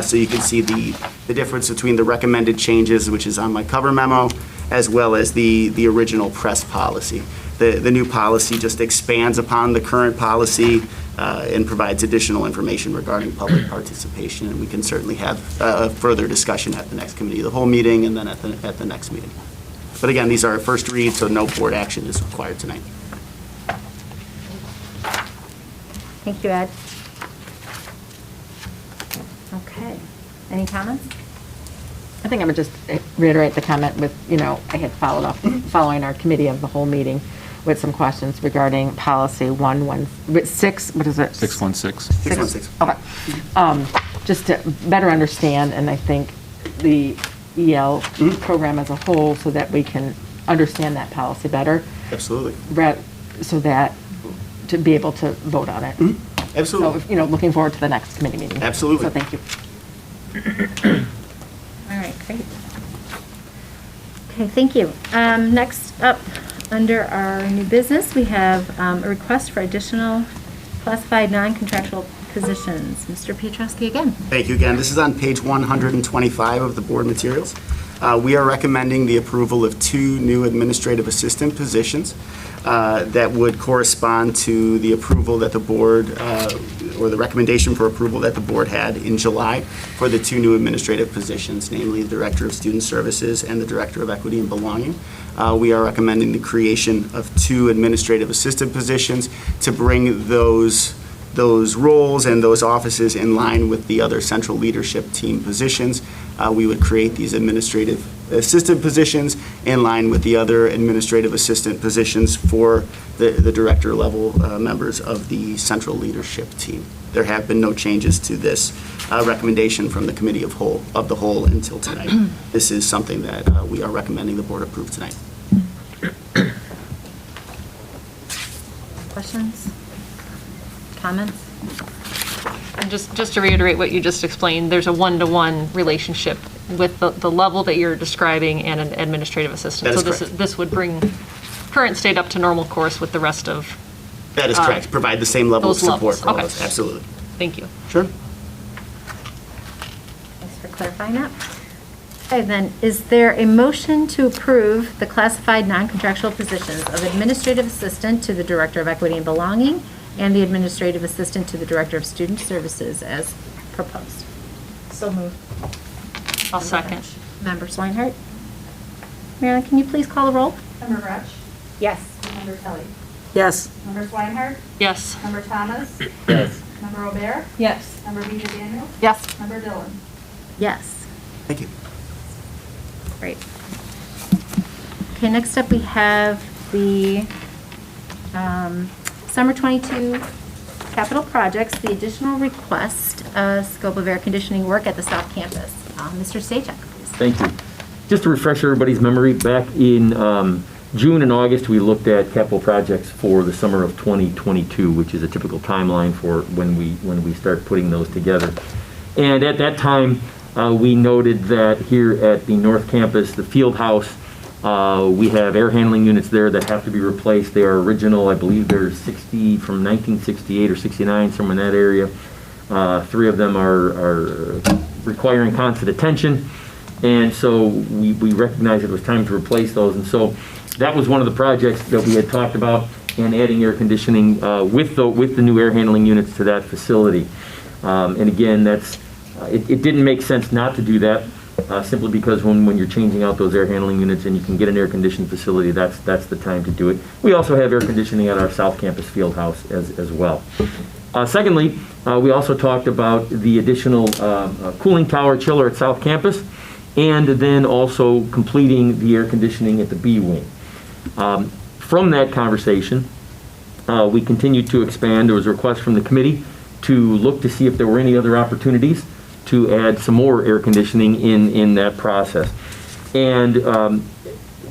So you can see the difference between the recommended changes, which is on my cover memo, as well as the original press policy. The new policy just expands upon the current policy and provides additional information regarding public participation, and we can certainly have a further discussion at the next committee of the whole meeting and then at the next meeting. But again, these are a first read, so no board action is required tonight. Thank you, Ed. Okay. Any comments? I think I would just reiterate the comment with, I had following our committee of the whole meeting with some questions regarding policy 116, what is it? 616. 616. Okay. Just to better understand, and I think the EL program as a whole, so that we can understand that policy better. Absolutely. So that, to be able to vote on it. Absolutely. So, looking forward to the next committee meeting. Absolutely. So thank you. All right, great. Okay, thank you. Next up, under our new business, we have a request for additional classified non-contractual positions. Mr. Piotrowski again. Thank you again. This is on page 125 of the board materials. We are recommending the approval of 2 new administrative assistant positions that would correspond to the approval that the board, or the recommendation for approval that the board had in July for the 2 new administrative positions, namely the Director of Student Services and the Director of Equity and Belonging. We are recommending the creation of 2 administrative assistant positions to bring those roles and those offices in line with the other central leadership team positions. We would create these administrative assistant positions in line with the other administrative assistant positions for the director level members of the central leadership team. There have been no changes to this recommendation from the Committee of the Whole until tonight. This is something that we are recommending the board approve tonight. Questions? Comments? And just to reiterate what you just explained, there's a one-to-one relationship with the level that you're describing and an administrative assistant. That is So correct. this would bring current state up to normal course with the rest of, That is correct. Provide the same level of those support levels. for all Okay. those. Absolutely. thank you. Sure. Thanks for clarifying that. Okay, then, is there a motion to approve the classified non-contractual positions of administrative assistant to the Director of Equity and Belonging and the administrative assistant to the Director of Student Services as proposed? So moved. I'll second. Member Swinehart? Marilyn, can you please call the roll? Member Gretsch? Yes. Member Kelly? Yes. Member Swinehart? Yes. Member Thomas? Yes. Member Robert? Yes. Member Beecher Daniel? Yes. Member Dillon? Yes. Thank you. Great. Okay, next up we have the Summer 22 capital projects, the additional request, scope of air conditioning work at the South Campus. Mr. Stachek, please. Thank you. Just to refresh everybody's memory, back in June and August, we looked at capital projects for the summer of 2022, which is a typical timeline for when we start putting those together. And at that time, we noted that here at the North Campus, the field house, we have air handling units there that have to be replaced. They are original, I believe they're 60 from 1968 or 69, somewhere in that area. 3 of them are requiring constant attention. And so we recognized it was time to replace those. And so that was one of the projects that we had talked about, and adding air conditioning with the new air handling units to that facility. And again, it didn't make sense not to do that, simply because when you're changing out those air handling units and you can get an air conditioned facility, that's the time to do it. We also have air conditioning at our South Campus field house as well. Secondly, we also talked about the additional cooling tower chiller at South Campus, and then also completing the air conditioning at the B wing. From that conversation, we continued to expand. There was a request from the committee to look to see if there were any other opportunities to add some more air conditioning in that process. And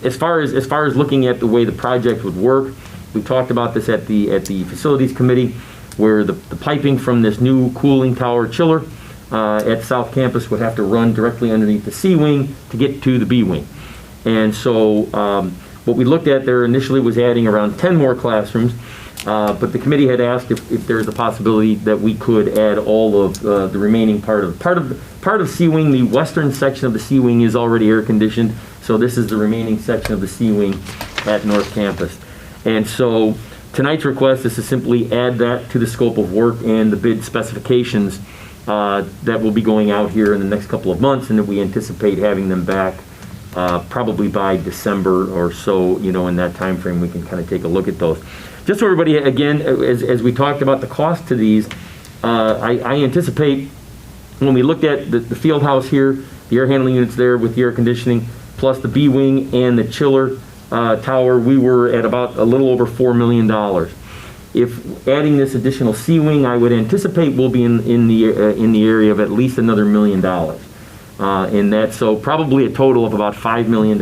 as far as looking at the way the project would work, we talked about this at the facilities committee, where the piping from this new cooling tower chiller at South Campus would have to run directly underneath the C wing to get to the B wing. And so what we looked at there initially was adding around 10 more classrooms, but the committee had asked if there's a possibility that we could add all of the remaining part of C wing. The western section of the C wing is already air conditioned, so this is the remaining section of the C wing at North Campus. And so tonight's request is to simply add that to the scope of work and the bid specifications that will be going out here in the next couple of months, and that we anticipate having them back probably by December or so. In that time frame, we can kind of take a look at those. Just so everybody, again, as we talked about the cost to these, I anticipate when we looked at the field house here, the air handling units there with the air conditioning, plus the B wing and the chiller tower, we were at about a little over $4 million. If adding this additional C wing, I would anticipate we'll be in the area of at least another $1 million. In that, so probably a total of about $5 million.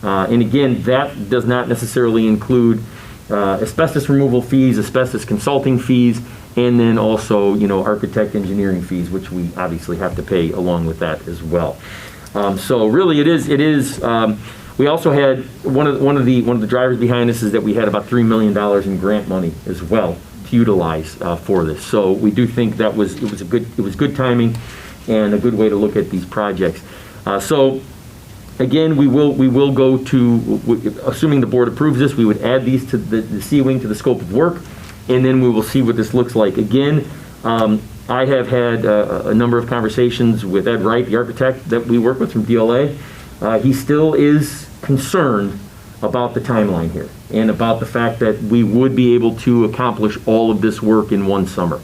And again, that does not necessarily include asbestos removal fees, asbestos consulting fees, and then also, architect engineering fees, which we obviously have to pay along with that as well. So really, it is. We also had one of the drivers behind this is that we had about $3 million in grant money as well to utilize for this. So we do think that it was good timing and a good way to look at these projects. So Again, we will go to, assuming the board approves this, we would add these to the C wing to the scope of work, and then we will see what this looks like. Again, I have had a number of conversations with Ed Wright, the architect that we work with from DLA. He still is concerned about the timeline here and about the fact that we would be able to accomplish all of this work in one summer.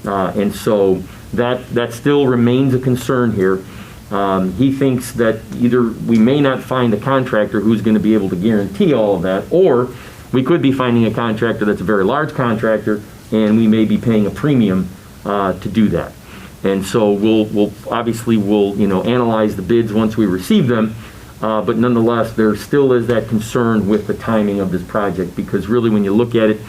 And so that still remains a concern here. He thinks that either we may not find a contractor who's going to be able to guarantee all of that, or we could be finding a contractor that's a very large contractor, and we may be paying a premium to do that. And so we'll obviously analyze the bids once we receive them, but nonetheless, there still is that concern with the timing of this project, because really when you look at it,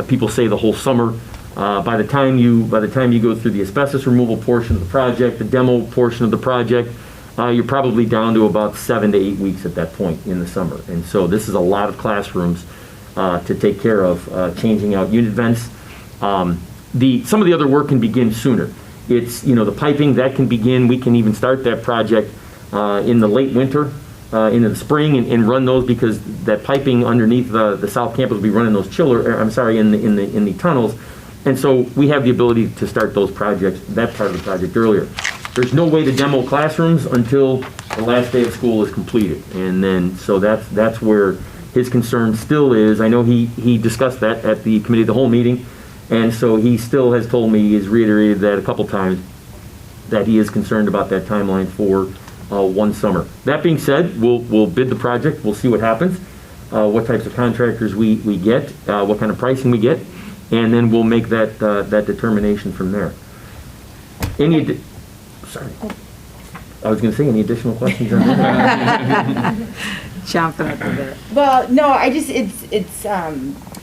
people say the whole summer. By the time you go through the asbestos removal portion of the project, the demo portion of the project, you're probably down to about 7 to 8 weeks at that point in the summer. And so this is a lot of classrooms to take care of, changing out unit vents. Some of the other work can begin sooner. It's, the piping, that can begin, we can even start that project in the late winter, into the spring, and run those, because that piping underneath the south campus will be running those in the tunnels. And so we have the ability to start those projects, that part of the project earlier. There's no way to demo classrooms until the last day of school is completed. And then, so that's where his concern still is. I know he discussed that at the committee of the whole meeting. And so he still has told me, he's reiterated that a couple times, that he is concerned about that timeline for one summer. That being said, we'll bid the project, we'll see what happens, what types of contractors we get, what kind of pricing we get, and then we'll make that determination from there. Sorry. I was going to say, any additional questions on that? Jumping at the bit. Well, no, I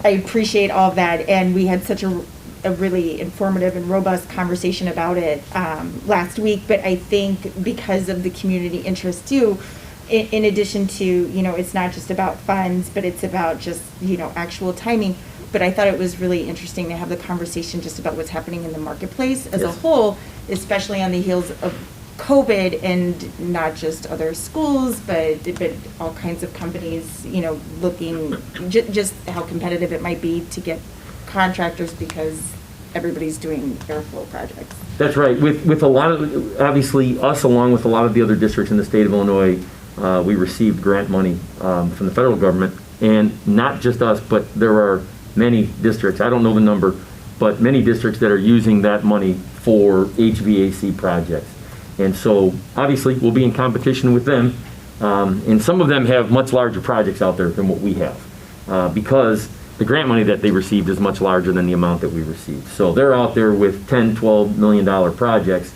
appreciate all of that, and we had such a really informative and robust conversation about it last week, but I think because of the community interest too, in addition to, it's not just about funds, but it's about just, actual timing. But I thought it was really interesting to have the conversation just about what's happening in the marketplace as a whole, especially on the heels of COVID, and not just other schools, but all kinds of companies, looking just how competitive it might be to get contractors, because everybody's doing airflow projects. That's right. With a lot of, obviously, us along with a lot of the other districts in the state of Illinois, we received grant money from the federal government, and not just us, but there are many districts, I don't know the number, but many districts that are using that money for HVAC projects. And so, obviously, we'll be in competition with them, and some of them have much larger projects out there than what we have, because the grant money that they received is much larger than the amount that we received. So they're out there with $10, $12 million projects,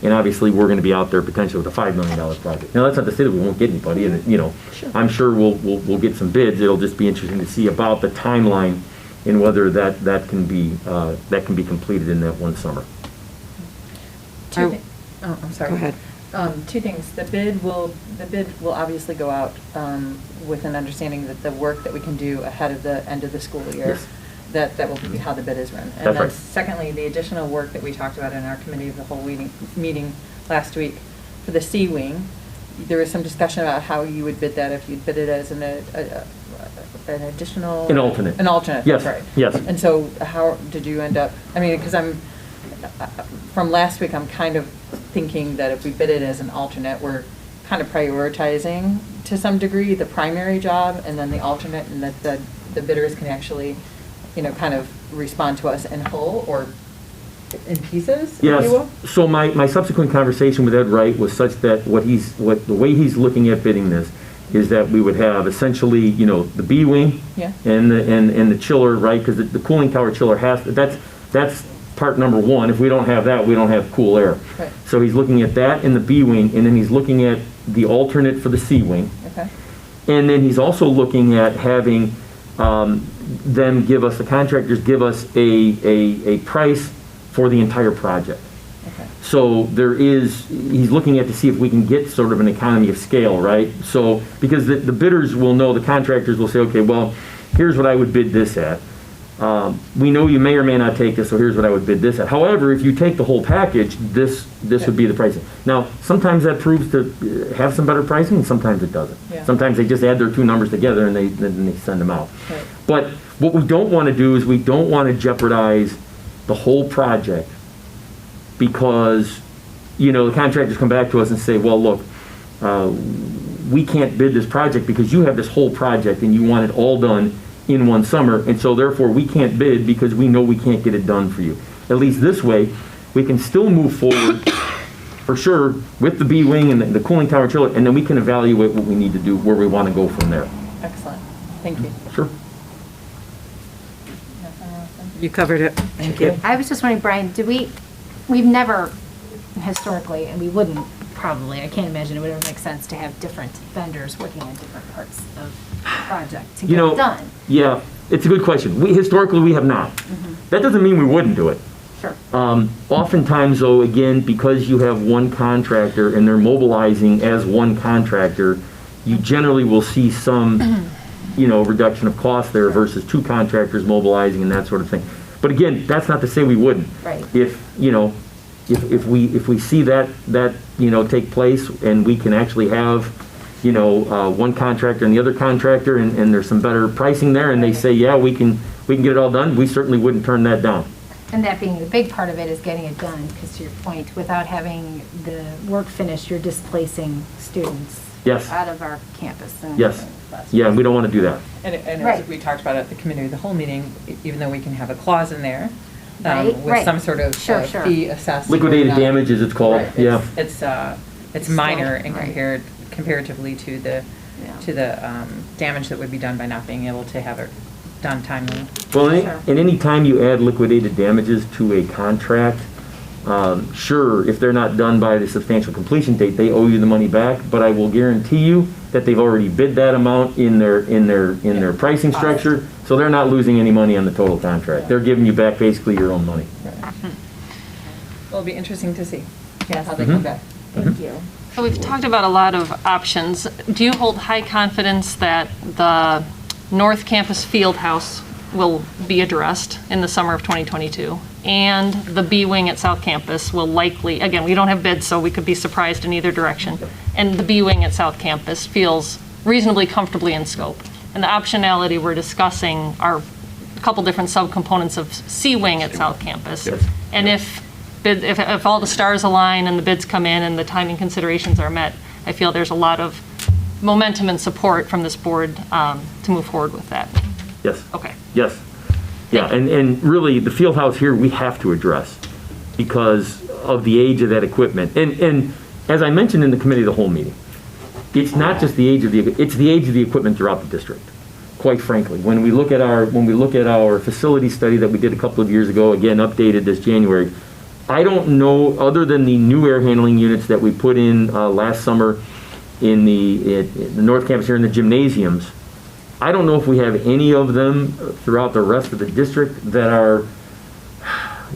and obviously, we're going to be out there potentially with a $5 million project. Now, that's not to say that we won't get anybody, and I'm sure we'll get some bids. It'll just be interesting to see about the timeline and whether that can be completed in that one summer. I'm sorry. Go ahead. Two things. The bid will obviously go out with an understanding that the work that we can do ahead of the end of the school year, Yes. that will be how the bid is run. And That's then right. secondly, the additional work that we talked about in our committee of the whole meeting last week for the C wing, there was some discussion about how you would bid that, if you'd bid it as an additional... An alternate. An alternate, Yes, that's right. yes. And so how did you end up, because from last week, I'm kind of thinking that if we bid it as an alternate, we're kind of prioritizing to some degree the primary job and then the alternate, and that the bidders can actually, kind of respond to us in whole or in pieces, if you will? Yes. So my subsequent conversation with Ed Wright was such that the way he's looking at bidding this is that we would have essentially, the B wing and the chiller, right? Because the cooling tower chiller that's part number one. If we don't have that, we don't have cool air. Right. So he's looking at that in the B wing, and then he's looking at the alternate for the C wing. Okay. And then he's also looking at having the contractors give us a price for the entire project. Okay. So he's looking at to see if we can get sort of an economy of scale, right? So, because the bidders will know, the contractors will say, okay, well, here's what I would bid this at. we know you may or may not take this, so here's what I would bid this at. However, if you take the whole package, this would be the pricing. Now, sometimes that proves to have some better pricing, and sometimes it doesn't. Yeah. Sometimes they just add their two numbers together and then they send them out. Right. But what we don't want to do is we don't want to jeopardize the whole project because, the contractors come back to us and say, well, look, we can't bid this project because you have this whole project and you want it all done in one summer, and so therefore we can't bid because we know we can't get it done for you. At least this way, we can still move forward for sure with the B wing and the cooling tower chiller, and then we can evaluate what we need to do, where we want to go from there. Excellent. Thank you. Sure. You covered it. Thank you. I was just wondering, Brian, we've never historically, and we wouldn't probably, I can't imagine it would ever make sense to have different vendors working on different parts of the project to get it done. Yeah, it's a good question. Historically, we have not. That doesn't mean we wouldn't do it. Sure. Oftentimes, though, again, because you have one contractor and they're mobilizing as one contractor, you generally will see some, reduction of cost there versus two contractors mobilizing and that sort of thing. But again, that's not to say we wouldn't. Right. If we see that take place and we can actually have, one contractor and the other contractor and there's some better pricing there and they say, yeah, we can get it all done, we certainly wouldn't turn that down. And that being the big part of it is getting it done, because to your point, without having the work finished, you're displacing students Yes. out of our campus. And Yes. Yeah, we don't want to do that. And Right. as we talked about at the committee of the whole meeting, even though we can have a clause in there Right, with right. some sort of Sure. fee assessed. Liquidated damages, it's called, Right, yeah. It's minor and right. comparatively to the damage that would be done by not being able to have it done timely. Well, Sure. and any time you add liquidated damages to a contract, sure, if they're not done by the substantial completion date, they owe you the money back, but I will guarantee you that they've already bid that amount in their pricing structure, so they're not losing any money on the total contract. They're giving you back basically your own money. It'll be interesting to see Yes. how they come back. Thank you. So we've talked about a lot of options. Do you hold high confidence that the North Campus Field House will be addressed in the summer of 2022? And the B Wing at South Campus will likely, again, we don't have bids, so we could be surprised in either direction. And the B Wing at South Campus feels reasonably comfortably in scope. And the optionality we're discussing are a couple different subcomponents of C Wing at South Campus. Yes. And if all the stars align and the bids come in and the timing considerations are met, I feel there's a lot of momentum and support from this board to move forward with that. Yes. Okay. Yes. Yeah, and really, the field house here, we have to address because of the age of that equipment. And as I mentioned in the committee of the whole meeting, it's not just the age of it's the age of the equipment throughout the district, quite frankly. When we look at our facility study that we did a couple of years ago, again, updated this January, I don't know, other than the new air handling units that we put in last summer in the North Campus here in the gymnasiums, I don't know if we have any of them throughout the rest of the district that are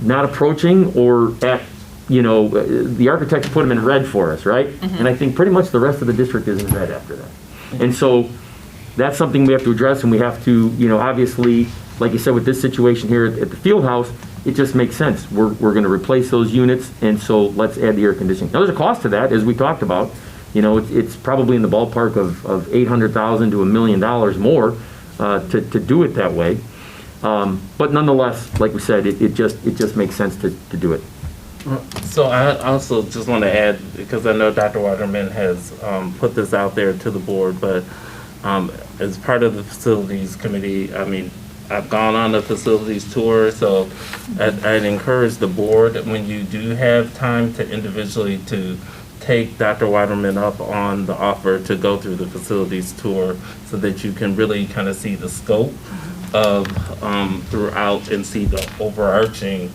not approaching or at, the architects put them in red for us, right? And I think pretty much the rest of the district is in red after that. And so that's something we have to address, and we have to, obviously, like you said, with this situation here at the field house, it just makes sense. We're going to replace those units, and so let's add the air conditioning. Now, there's a cost to that, as we talked about. It's probably in the ballpark of $800,000 to $1 million more to do it that way. But nonetheless, like we said, it just makes sense to do it. So I also just want to add, because I know Dr. Waterman has put this out there to the board, but as part of the facilities committee, I've gone on a facilities tour, so I'd encourage the board, when you do have time to individually to take Dr. Waterman up on the offer to go through the facilities tour so that you can really kind of see the scope of throughout and see the overarching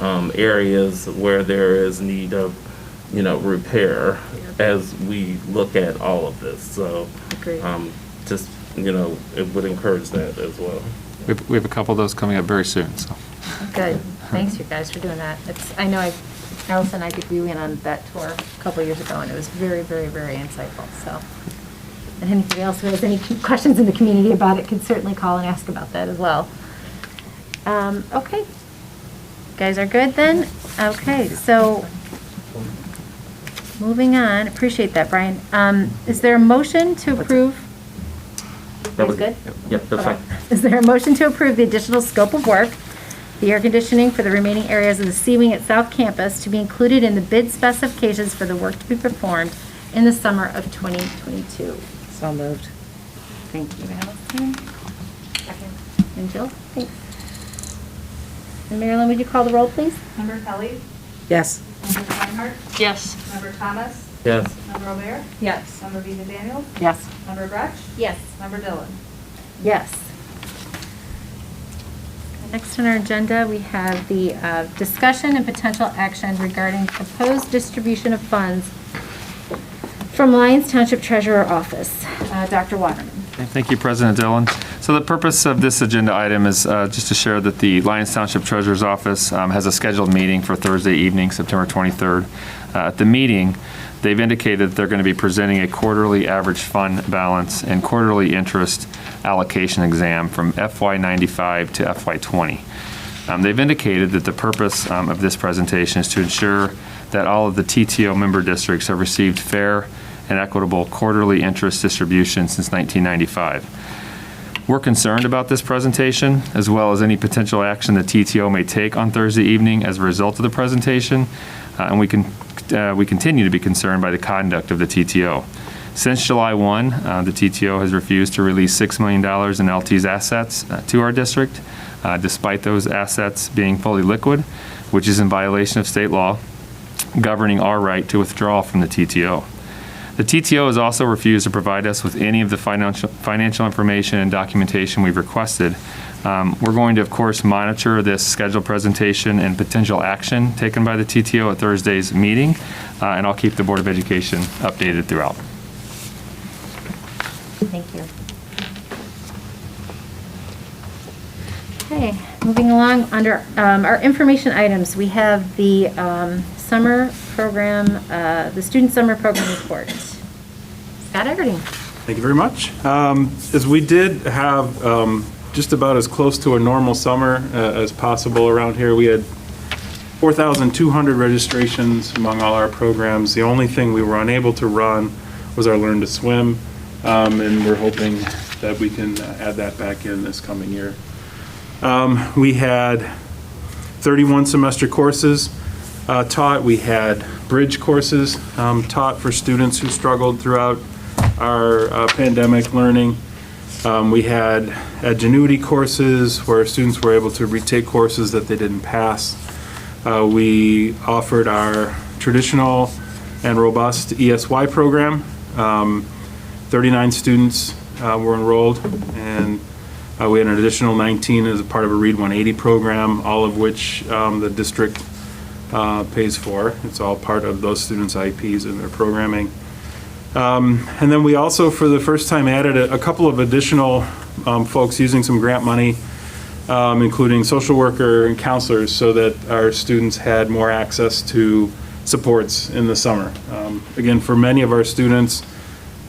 areas where there is need of, repair as we look at all of this. So just, it would encourage that as well. We have a couple of those coming up very soon, so. Good. Thanks, you guys, for doing that. Allison, I think we went on that tour a couple of years ago, and it was very, very, very insightful, so. And anybody else who has any questions in the community about it can certainly call and ask about that as well. Okay. Guys are good then? Okay, so moving on, appreciate that, Brian. Is there a motion to approve? That was Good? Yeah, that's fine. Is there a motion to approve the additional scope of work, the air conditioning for the remaining areas of the C Wing at South Campus to be included in the bid specifications for the work to be performed in the summer of 2022? So moved. Thank you, Allison. And Jill, thanks. And Marilyn, would you call the roll, please? Member Kelly? Yes. Member Reinhardt? Yes. Member Thomas? Yes. Member Robert? Yes. Member Vina Daniels? Yes. Member Gretsch? Yes. Member Dillon? Yes. Next on our agenda, we have the discussion and potential action regarding proposed distribution of funds from Lyons Township Treasurer Office. Dr. Waterman. Thank you, President Dillon. So the purpose of this agenda item is just to share that the Lyons Township Treasurer's Office has a scheduled meeting for Thursday evening, September 23rd. At the meeting, they've indicated that they're going to be presenting a quarterly average fund balance and quarterly interest allocation exam from FY95 to FY20. They've indicated that the purpose of this presentation is to ensure that all of the TTO member districts have received fair and equitable quarterly interest distribution since 1995. We're concerned about this presentation, as well as any potential action the TTO may take on Thursday evening as a result of the presentation, and we continue to be concerned by the conduct of the TTO. Since July 1, the TTO has refused to release $6 million in LT's assets to our district, despite those assets being fully liquid, which is in violation of state law governing our right to withdraw from the TTO. The TTO has also refused to provide us with any of the financial information and documentation we've requested. We're going to, of course, monitor this scheduled presentation and potential action taken by the TTO at Thursday's meeting, and I'll keep the Board of Education updated throughout. Thank you. Okay, moving along under our information items, we have the summer program, the student summer program report. Scott Everding. Thank you very much. As we did have just about as close to a normal summer as possible around here, we had 4,200 registrations among all our programs. The only thing we were unable to run was our Learn to Swim, and we're hoping that we can add that back in this coming year. We had 31 semester courses taught. We had bridge courses taught for students who struggled throughout our pandemic learning. We had Edgenuity courses where students were able to retake courses that they didn't pass. We offered our traditional and robust ESY program. 39 students were enrolled, and we had an additional 19 as a part of a Read 180 program, all of which the district pays for. It's all part of those students' IEPs and their programming. And then we also, for the first time, added a couple of additional folks using some grant money, including social worker and counselors, so that our students had more access to supports in the summer. Again, for many of our students,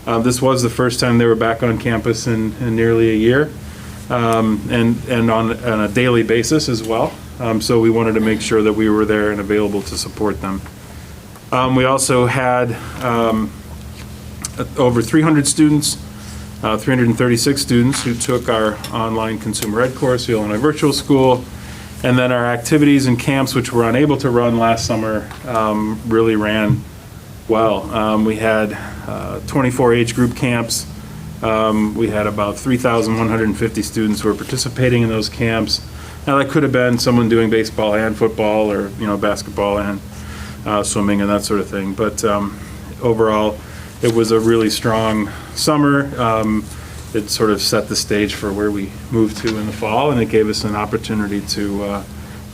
this was the first time they were back on campus in nearly a year, and on a daily basis as well. So we wanted to make sure that we were there and available to support them. We also had over 300 students, 336 students who took our online consumer ed course, the Illinois Virtual School, and then our activities and camps, which were unable to run last summer, really ran well. We had 24 age group camps. We had about 3,150 students who were participating in those camps. Now that could have been someone doing baseball and football, or basketball and swimming and that sort of thing. But overall, it was a really strong summer. It sort of set the stage for where we moved to in the fall, and it gave us an opportunity to,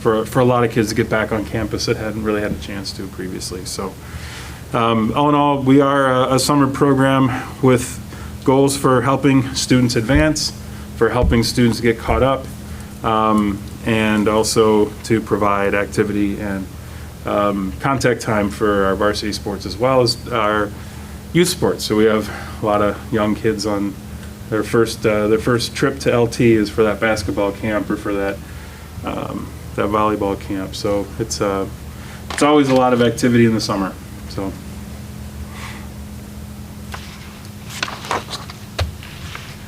for a lot of kids to get back on campus that hadn't really had a chance to previously. So all in all, we are a summer program with goals for helping students advance, for helping students get caught up, and also to provide activity and contact time for our varsity sports as well as our youth sports. So we have a lot of young kids on their first trip to LT is for that basketball camp or for that that volleyball camp. So it's always a lot of activity in the summer, so.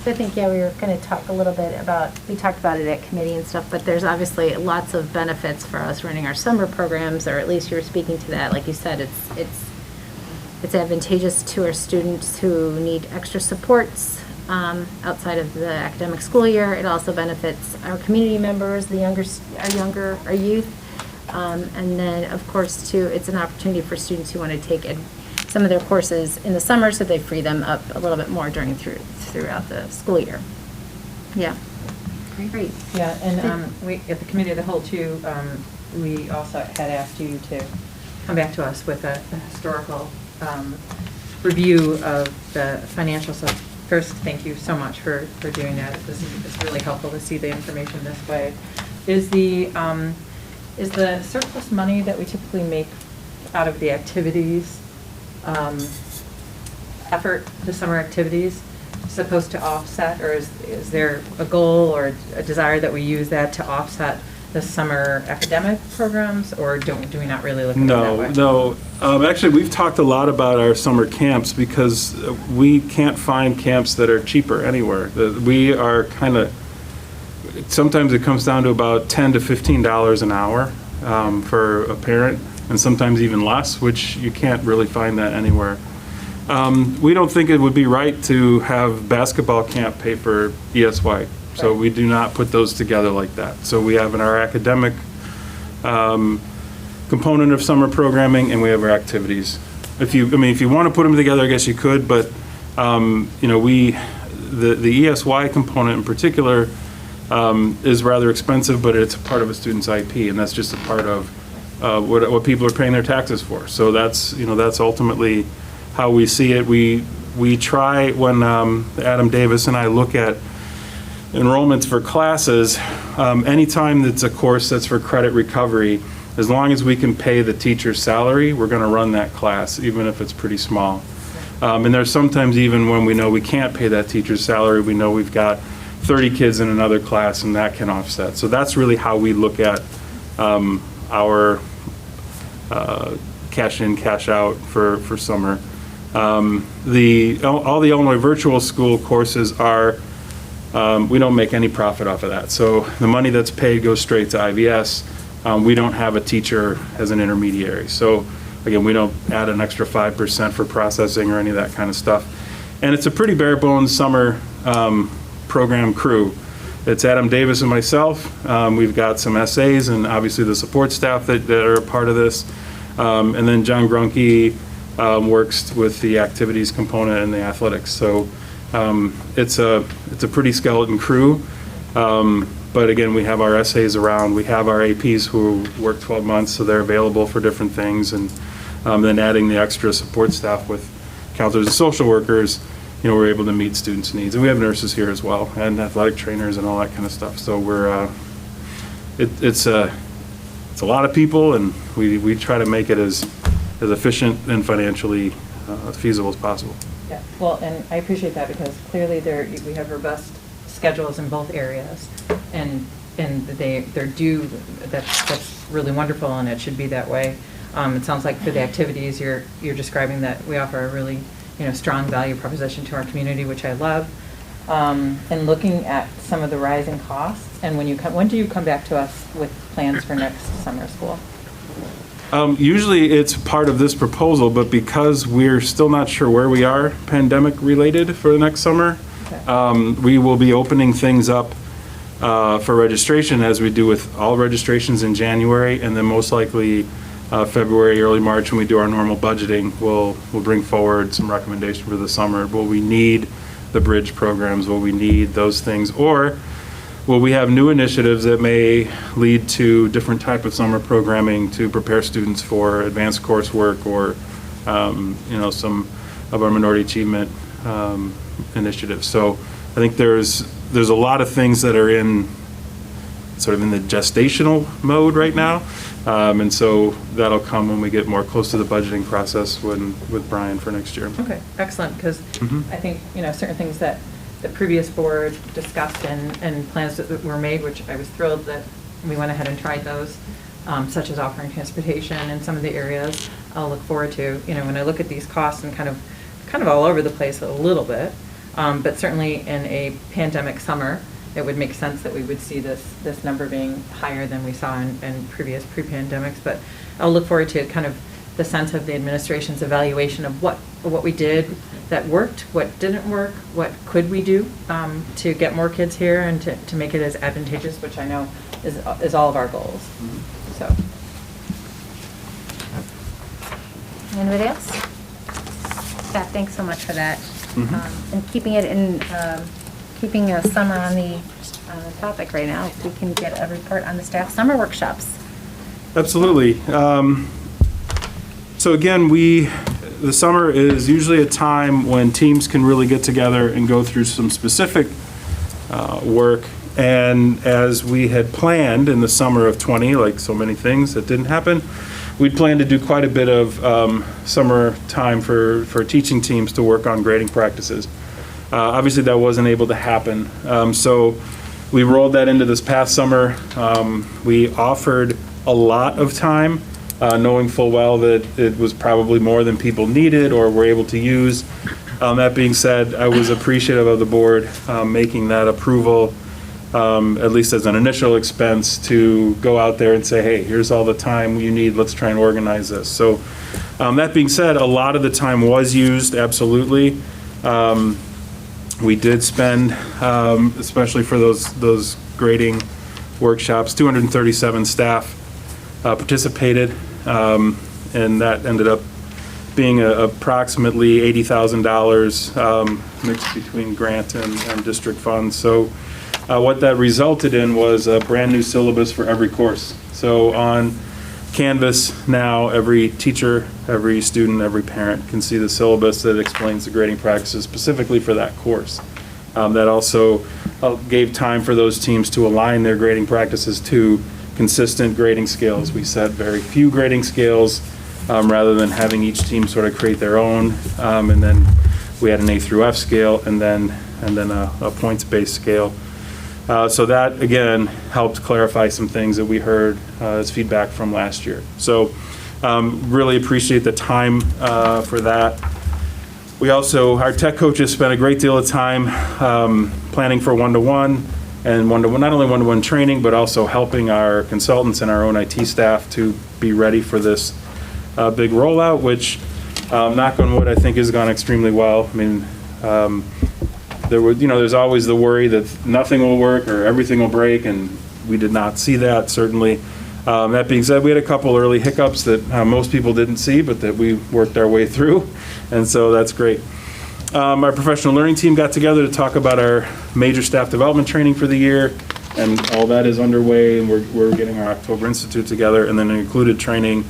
So I think, yeah, we were going to talk a little bit about, we talked about it at committee and stuff, but there's obviously lots of benefits for us running our summer programs, or at least you were speaking to that. Like you said, it's advantageous to our students who need extra supports outside of the academic school year. It also benefits our community members, our youth. And then, of course, too, it's an opportunity for students who want to take some of their courses in the summer, so they free them up a little bit more throughout the school year. Yeah. Great. Yeah, and we, at the committee of the whole too, we also had asked you to come back to us with a historical review of the financials. So first, thank you so much for doing that. It's really helpful to see the information this way. Is the surplus money that we typically make out of the activities effort, the summer activities, supposed to offset, or is there a goal or a desire that we use that to offset the summer academic programs, or do we not really look at it that way? No. Actually, we've talked a lot about our summer camps because we can't find camps that are cheaper anywhere. We are kind of, sometimes it comes down to about $10 to $15 an hour for a parent, and sometimes even less, which you can't really find that anywhere. We don't think it would be right to have basketball camp pay for ESY. So we do not put those together like that. So we have in our academic component of summer programming, and we have our activities. If you want to put them together, I guess you could, but the ESY component in particular is rather expensive, but it's a part of a student's IP, and that's just a part of what people are paying their taxes for. So that's ultimately how we see it. We try, when Adam Davis and I look at enrollments for classes, anytime that's a course that's for credit recovery, as long as we can pay the teacher's salary, we're going to run that class, even if it's pretty small. And there's sometimes even when we know we can't pay that teacher's salary, we know we've got 30 kids in another class, and that can offset. So that's really how we look at our cash in, cash out for summer. All the Illinois virtual school courses are, we don't make any profit off of that. So the money that's paid goes straight to IVS. We don't have a teacher as an intermediary. So again, we don't add an extra 5% for processing or any of that kind of stuff. And it's a pretty bare bones summer program crew. It's Adam Davis and myself. We've got some essays and obviously the support staff that are a part of this. And then John Grunke works with the activities component and the athletics. So it's a pretty skeleton crew. But again, we have our essays around. We have our APs who work 12 months, so they're available for different things. And then adding the extra support staff with counselors and social workers, we're able to meet students' needs. And we have nurses here as well, and athletic trainers and all that kind of stuff. So we're it's a lot of people, and we try to make it as efficient and financially feasible as possible. Yeah, well, and I appreciate that because clearly we have robust schedules in both areas, and they're due. That's really wonderful, and it should be that way. It sounds like for the activities you're describing that we offer a really strong value proposition to our community, which I love. And looking at some of the rising costs, and when do you come back to us with plans for next summer school? Usually it's part of this proposal, but because we're still not sure where we are pandemic related for the next summer, okay. We will be opening things up for registration as we do with all registrations in January, and then most likely February, early March, when we do our normal budgeting, we'll bring forward some recommendation for the summer. Will we need the bridge programs? Will we need those things? Or will we have new initiatives that may lead to different type of summer programming to prepare students for advanced coursework or some of our minority achievement initiatives? So I think there's a lot of things that are in the gestational mode right now. And so that'll come when we get more close to the budgeting process with Brian for next year. Okay, excellent, because I think, certain things that the previous board discussed and plans that were made, which I was thrilled that we went ahead and tried those, such as offering transportation in some of the areas. I'll look forward to, when I look at these costs and kind of all over the place a little bit, but certainly in a pandemic summer, it would make sense that we would see this number being higher than we saw in previous pre-pandemics. But I'll look forward to kind of the sense of the administration's evaluation of what we did that worked, what didn't work, what could we do to get more kids here and to make it as advantageous, which I know is all of our goals. So. Anybody else? Scott, thanks so much for that. And keeping it in, keeping a summer on the topic right now, if we can get a report on the staff summer workshops. Absolutely. So again, the summer is usually a time when teams can really get together and go through some specific work. And as we had planned in the summer of 20, like so many things that didn't happen, we'd planned to do quite a bit of summer time for teaching teams to work on grading practices. Obviously, that wasn't able to happen. So we rolled that into this past summer. We offered a lot of time, knowing full well that it was probably more than people needed or were able to use. That being said, I was appreciative of the board making that approval, at least as an initial expense, to go out there and say, hey, here's all the time you need, let's try and organize this. So that being said, a lot of the time was used, absolutely. We did spend, especially for those grading workshops, 237 staff participated, and that ended up being approximately $80,000 mixed between grant and district funds. So what that resulted in was a brand new syllabus for every course. So on Canvas now, every teacher, every student, every parent can see the syllabus that explains the grading practices specifically for that course. That also gave time for those teams to align their grading practices to consistent grading scales. We set very few grading scales rather than having each team sort of create their own. And then we had an A through F scale and then a points-based scale. So that, again, helped clarify some things that we heard as feedback from last year. So really appreciate the time for that. We also, our tech coaches spent a great deal of time planning for one-to-one and not only one-to-one training, but also helping our consultants and our own IT staff to be ready for this big rollout, which, knock on wood, I think has gone extremely well. I mean, there's always the worry that nothing will work or everything will break, and we did not see that, certainly. That being said, we had a couple early hiccups that most people didn't see, but that we worked our way through, and so that's great. Our professional learning team got together to talk about our major staff development training for the year, and all that is underway, and we're getting our October Institute together, and then an included training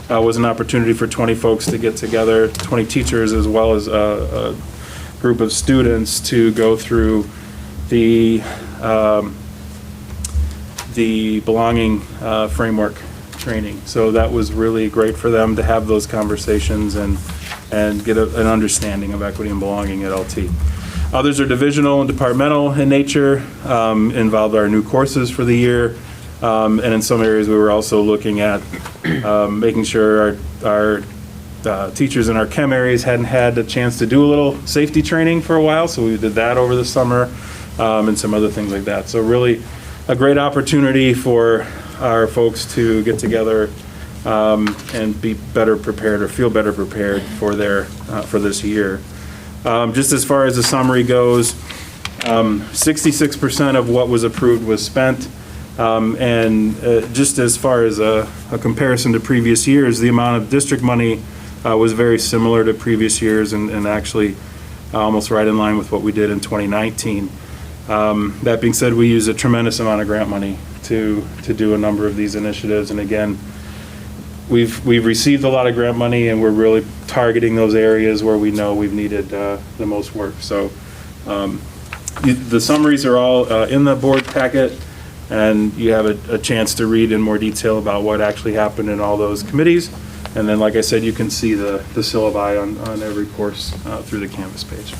was an opportunity for 20 folks to get together, 20 teachers as well as a group of students to go through the belonging framework training. So that was really great for them to have those conversations and get an understanding of equity and belonging at LT. Others are divisional and departmental in nature, involved our new courses for the year. And in some areas, we were also looking at making sure our teachers in our chem areas hadn't had a chance to do a little safety training for a while, so we did that over the summer, and some other things like that. So really a great opportunity for our folks to get together and be better prepared or feel better prepared for for this year. Just as far as the summary goes, 66% of what was approved was spent. And just as far as a comparison to previous years, the amount of district money was very similar to previous years and actually almost right in line with what we did in 2019. That being said, we use a tremendous amount of grant money to do a number of these initiatives. And again, we've received a lot of grant money, and we're really targeting those areas where we know we've needed the most work. So the summaries are all in the board packet, and you have a chance to read in more detail about what actually happened in all those committees. And then, like I said, you can see the syllabi on every course through the Canvas page.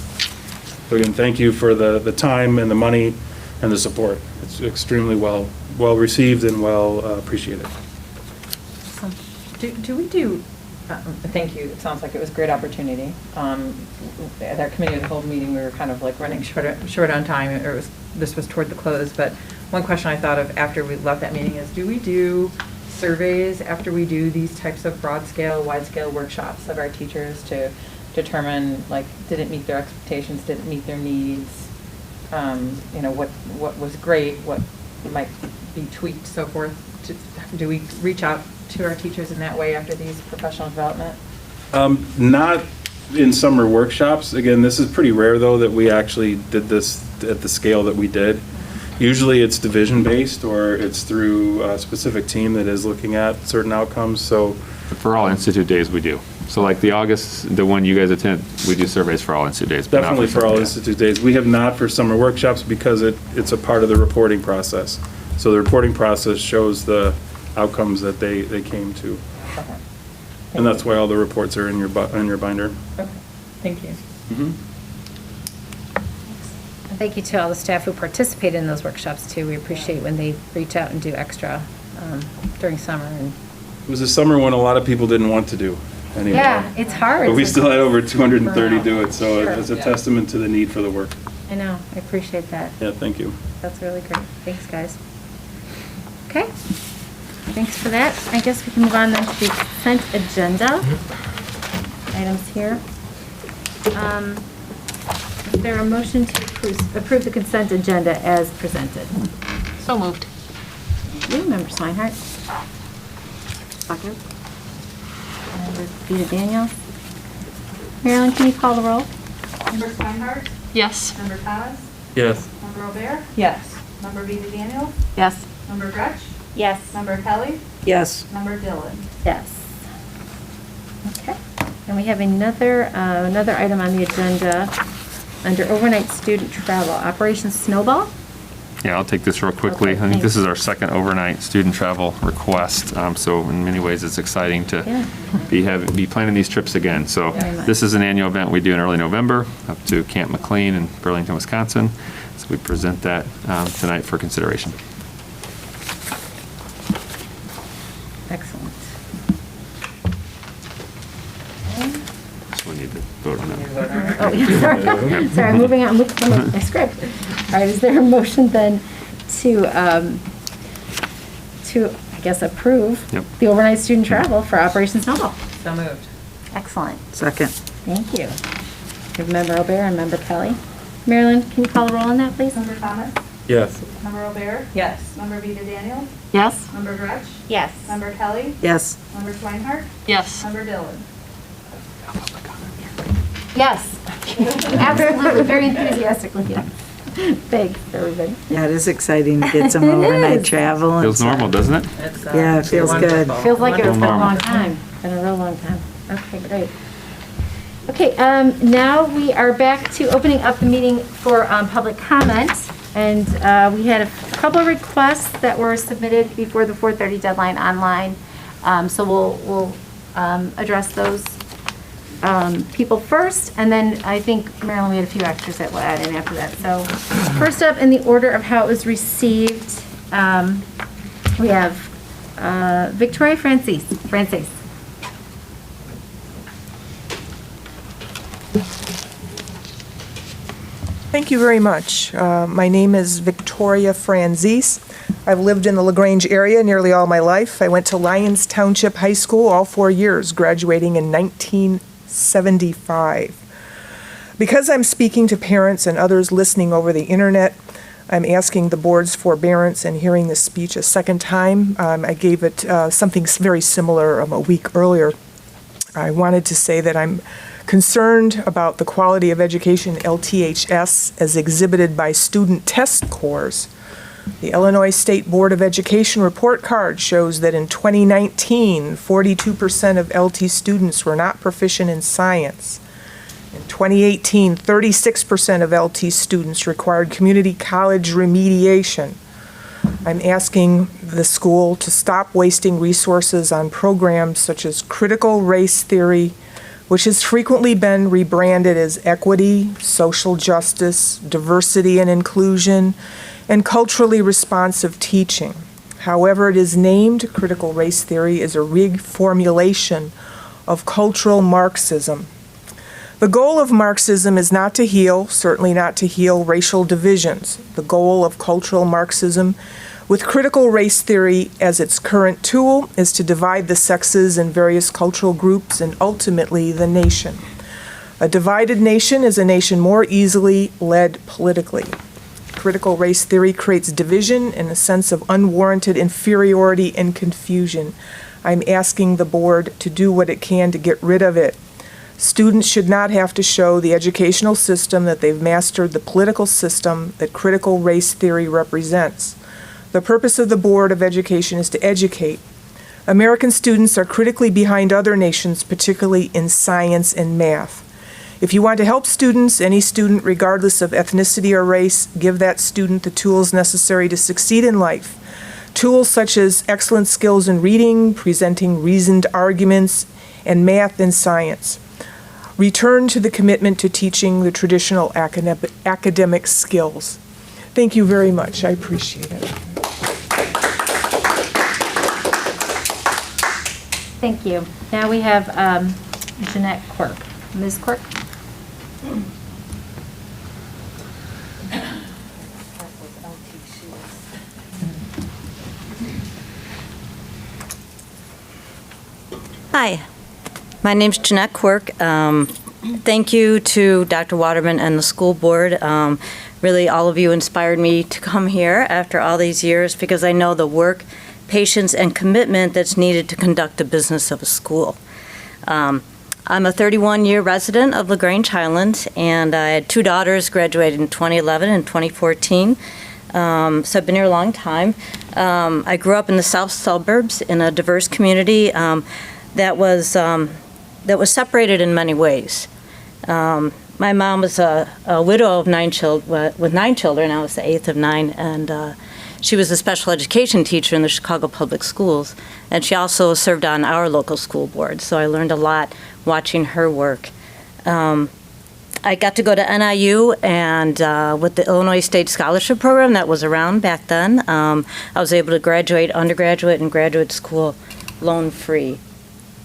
So again, thank you for the time and the money and the support. It's extremely well well received and well appreciated. Do we do, thank you, it sounds like it was a great opportunity. At our committee of the whole meeting, we were kind of like running short on time, or this was toward the close, but one question I thought of after we left that meeting is, do we do surveys after we do these types of broad scale, wide scale workshops of our teachers to determine, like, did it meet their expectations, did it meet their needs? What was great, what might be tweaked, so forth. Do we reach out to our teachers in that way after these professional development? Not in summer workshops. Again, this is pretty rare, though, that we actually did this at the scale that we did. Usually it's division-based, or it's through a specific team that is looking at certain outcomes, so. For all institute days, we do. So like the August, the one you guys attend, we do surveys for all institute days. but not Definitely for all institute days. We have not for summer workshops because it's a part of the reporting process. So the reporting process shows the outcomes that they came to. Okay. And that's why all the reports are in your binder. Okay, thank you. And thank you to all the staff who participated in those workshops too. We appreciate when they reach out and do extra during summer. And It was a summer when a lot of people didn't want to do anymore. yeah, it's hard. But we still had over 230 do it, so Sure. it's a testament to the need for the work. I know. I appreciate that. Yeah, thank you. That's really great. Thanks, guys. Okay. Thanks for that. I guess we can move on then to the consent agenda. Items here. Is there a motion to approve the consent agenda as presented? So moved. You, Member Swinehart. Second? Member Vita Daniels. Marilyn, can you call the roll? Member Swinehart? Yes. Member Thomas? Yes. Member Robert? Yes. Member Vita Daniels? Yes. Member Gretsch? Yes. Member Kelly? Yes. Member Dillon? Yes. Okay. And we have another item on the agenda under overnight student travel, Operation Snowball. Yeah, I'll take this real quickly. Okay, I think this thanks. is our second overnight student travel request. So in many ways, it's exciting to Yeah. be planning these trips again. So Very much. this is an annual event we do in early November up to Camp McLean in Burlington, Wisconsin. So we present that tonight for consideration. Excellent. So we need to vote on that. Oh, yeah, sorry, moving on, moving from my script. All right, is there a motion then to, I guess, approve Yep. the overnight student travel for Operation Snowball? So moved. Excellent, Second. thank you. We have Member Robert and Member Kelly. Marilyn, can you call the roll on that, please? Member Thomas? Yes. Member Robert? Yes. Member Vita Daniels? Yes. Member Gretsch? Yes. Member Kelly? Yes. Member Swinehart? Yes. Member Dillon? Yes, absolutely, very enthusiastically, yes. Thanks, everybody. Yeah, it is exciting to get some overnight travel. and Feels stuff. normal, doesn't it? It's, Yeah, it feels good. wonderful. Feels like it's been a Normal. long time, been a real long time. Okay, great. Okay, now we are back to opening up the meeting for public comment. And we had a couple of requests that were submitted before the 4:30 deadline online. So we'll address those people first, and then I think, Marilyn, we had a few extras that we'll add in after that. So first up, in the order of how it was received, we have Victoria Francis. Thank you very much. My name is Victoria Franzese. I've lived in the LaGrange area nearly all my life. I went to Lyons Township High School all 4 years, graduating in 1975. Because I'm speaking to parents and others listening over the internet, I'm asking the board's forbearance and hearing this speech a second time. I gave it something very similar a week earlier. I wanted to say that I'm concerned about the quality of education LTHS as exhibited by student test scores. The Illinois State Board of Education report card shows that in 2019, 42% of LT students were not proficient in science. In 2018, 36% of LT students required community college remediation. I'm asking the school to stop wasting resources on programs such as critical race theory, which has frequently been rebranded as equity, social justice, diversity and inclusion, and culturally responsive teaching. However it is named, critical race theory is a reformulation of cultural Marxism. The goal of Marxism is not to heal, certainly not to heal racial divisions. The goal of cultural Marxism, with critical race theory as its current tool, is to divide the sexes in various cultural groups and ultimately the nation. A divided nation is a nation more easily led politically. Critical race theory creates division and a sense of unwarranted inferiority and confusion. I'm asking the board to do what it can to get rid of it. Students should not have to show the educational system that they've mastered the political system that critical race theory represents. The purpose of the Board of Education is to educate. American students are critically behind other nations, particularly in science and math. If you want to help students, any student, regardless of ethnicity or race, give that student the tools necessary to succeed in life. Tools such as excellent skills in reading, presenting reasoned arguments, and math and science. Return to the commitment to teaching the traditional academic skills. Thank you very much. I appreciate it. Thank you. Now we have Jeanette Quirk. Ms. Quirk? Hi, my name's Jeanette Quirk. Thank you to Dr. Waterman and the school board. Really, all of you inspired me to come here after all these years because I know the work, patience, and commitment that's needed to conduct the business of a school. I'm a 31-year resident of LaGrange Highlands, and I had two daughters graduated in 2011 and 2014. So I've been here a long time. I grew up in the south suburbs in a diverse community that was separated in many ways. My mom was a widow of with 9 children. I was the 8th of 9, and she was a special education teacher in the Chicago Public Schools, and she also served on our local school board, so I learned a lot watching her work. I got to go to NIU, and with the Illinois State Scholarship Program that was around back then, I was able to graduate undergraduate and graduate school loan-free.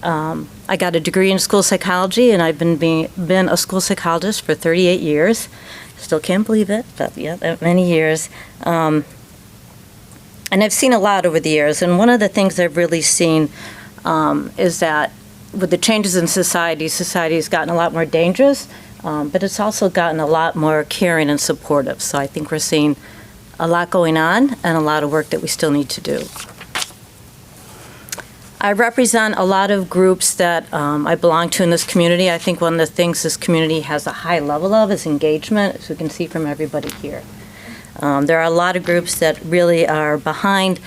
I got a degree in school psychology, and I've been a school psychologist for 38 years. Still can't believe it, but yeah, that many years. And I've seen a lot over the years, and one of the things I've really seen is that with the changes in society's gotten a lot more dangerous, but it's also gotten a lot more caring and supportive. So I think we're seeing a lot going on and a lot of work that we still need to do. I represent a lot of groups that I belong to in this community. I think one of the things this community has a high level of is engagement, as we can see from everybody here. There are a lot of groups that really are behind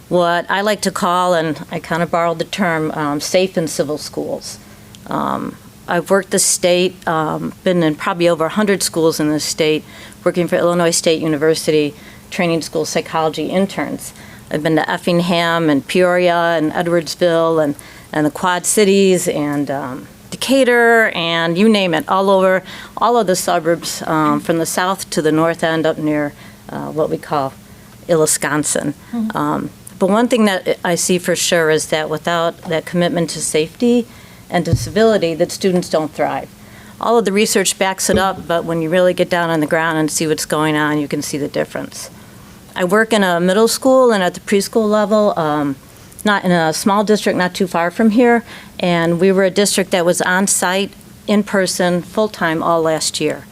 what I like to call, and I kind of borrowed the term, safe and civil schools. I've worked the state, been in probably over 100 schools in the state, working for Illinois State University, training school psychology interns. I've been to Effingham and Peoria and Edwardsville and the Quad Cities and Decatur and you name it, all over, all of the suburbs from the south to the north end up near what we call Illisconsin. But one thing that I see for sure is that without that commitment to safety and to civility, that students don't thrive. All of the research backs it up, but when you really get down on the ground and see what's going on, you can see the difference. I work in a middle school and at the preschool level, not in a small district not too far from here, and we were a district that was on site, in person, full-time all last year.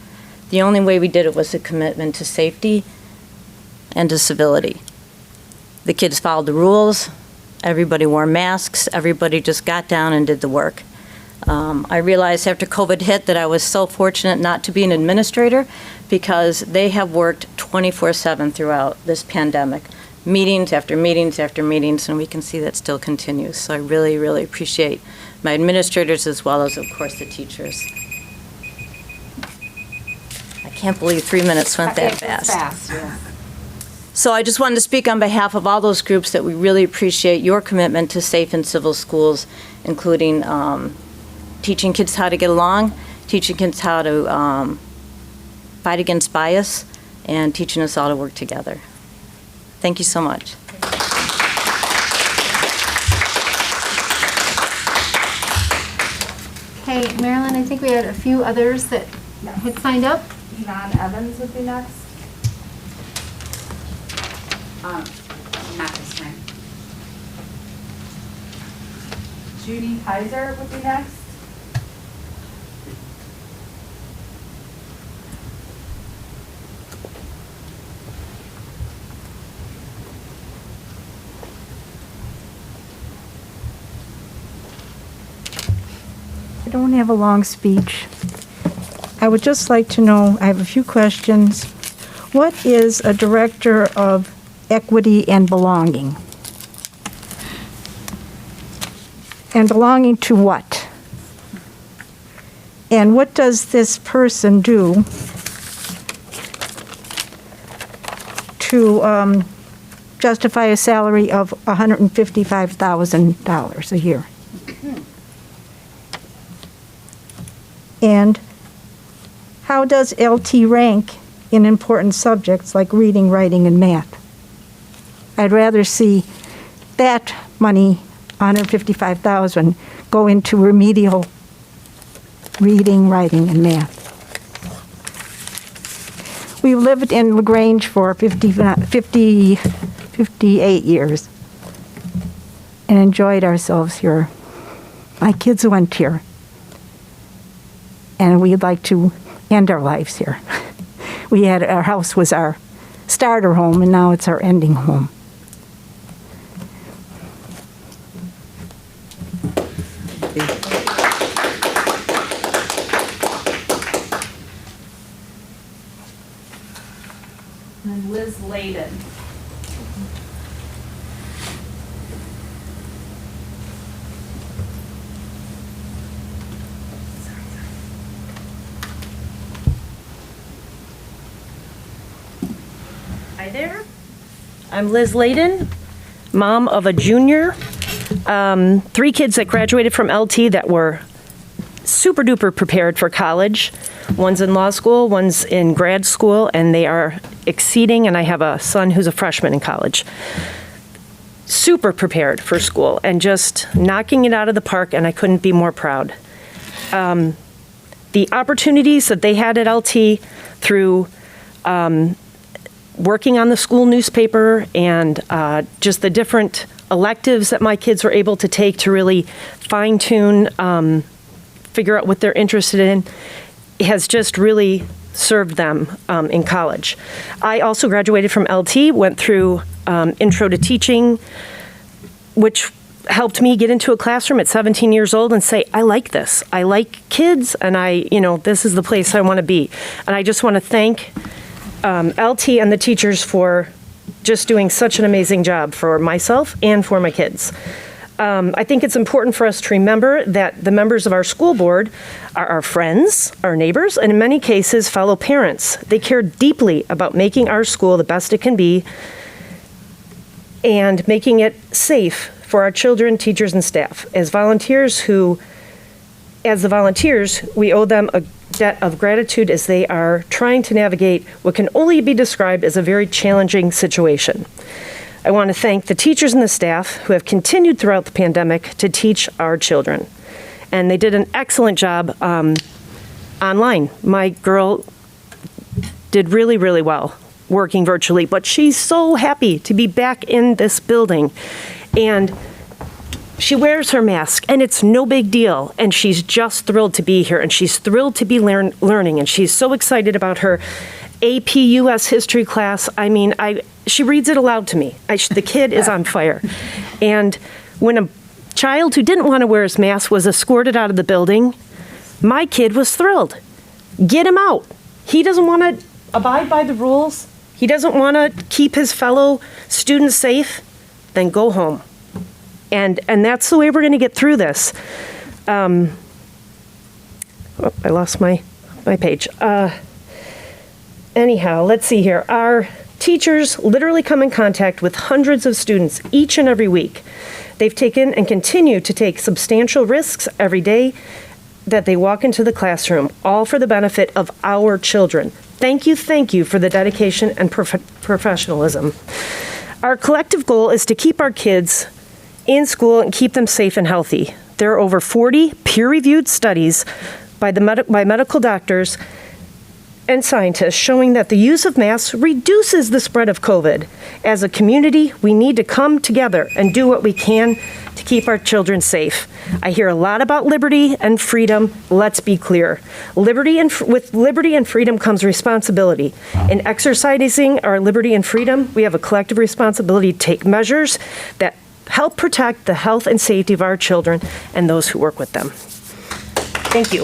The only way we did it was a commitment to safety and to civility. The kids followed the rules, everybody wore masks, everybody just got down and did the work. I realized after COVID hit that I was so fortunate not to be an administrator because they have worked 24/7 throughout this pandemic, meetings after meetings after meetings, and we can see that still continues. So I really, really appreciate my administrators as well as, of course, the teachers. I can't believe 3 minutes went that fast. Fast, yeah. So I just wanted to speak on behalf of all those groups that we really appreciate your commitment to safe and civil schools, including teaching kids how to get along, teaching kids how to fight against bias, and teaching us all to work together. Thank you so much. Okay, Marilyn, I think we had a few others that had signed up. Yvonne Evans would be next. Not this time. Judy Kaiser would be next. I don't have a long speech. I would just like to know, I have a few questions. What is a director of equity and belonging? And belonging to what? And what does this person do to justify a salary of $155,000 a year? And how does LT rank in important subjects like reading, writing, and math? I'd rather see that money, $155,000, go into remedial reading, writing, and math. We've lived in LaGrange for 58 years and enjoyed ourselves here. My kids went here. And we'd like to end our lives here. Our house was our starter home, and now it's our ending home. And Liz Layden. Hi there. I'm Liz Layden, mom of a junior. 3 kids that graduated from LT that were super duper prepared for college. One's in law school, one's in grad school, and they are exceeding, and I have a son who's a freshman in college. Super prepared for school and just knocking it out of the park, and I couldn't be more proud. The opportunities that they had at LT through working on the school newspaper and just the different electives that my kids were able to take to really fine-tune, figure out what they're interested in, has just really served them in college. I also graduated from LT, went through Intro to Teaching, which helped me get into a classroom at 17 years old and say, I like this. I like kids, and this is the place I want to be. And I just want to thank LT and the teachers for just doing such an amazing job for myself and for my kids. I think it's important for us to remember that the members of our school board are our friends, our neighbors, and in many cases, fellow parents. They care deeply about making our school the best it can be and making it safe for our children, teachers, and staff. As the volunteers, we owe them a debt of gratitude as they are trying to navigate what can only be described as a very challenging situation. I want to thank the teachers and the staff who have continued throughout the pandemic to teach our children. And they did an excellent job online. My girl did really, really well working virtually, but she's so happy to be back in this building. And she wears her mask, and it's no big deal. And she's just thrilled to be here, and she's thrilled to be learning, and she's so excited about her AP US history class. I mean, she reads it aloud to me. The kid is on fire. And when a child who didn't want to wear his mask was escorted out of the building, my kid was thrilled. Get him out. He doesn't want to abide by the rules. He doesn't want to keep his fellow students safe. Then go home. And that's the way we're going to get through this. I lost my page. Anyhow, let's see here. Our teachers literally come in contact with hundreds of students each and every week. They've taken and continue to take substantial risks every day that they walk into the classroom, all for the benefit of our children. Thank you for the dedication and professionalism. Our collective goal is to keep our kids in school and keep them safe and healthy. There are over 40 peer-reviewed studies by medical doctors and scientists showing that the use of masks reduces the spread of COVID. As a community, we need to come together and do what we can to keep our children safe. I hear a lot about liberty and freedom. Let's be clear. With liberty and freedom comes responsibility. In exercising our liberty and freedom, we have a collective responsibility to take measures that help protect the health and safety of our children and those who work with them. Thank you.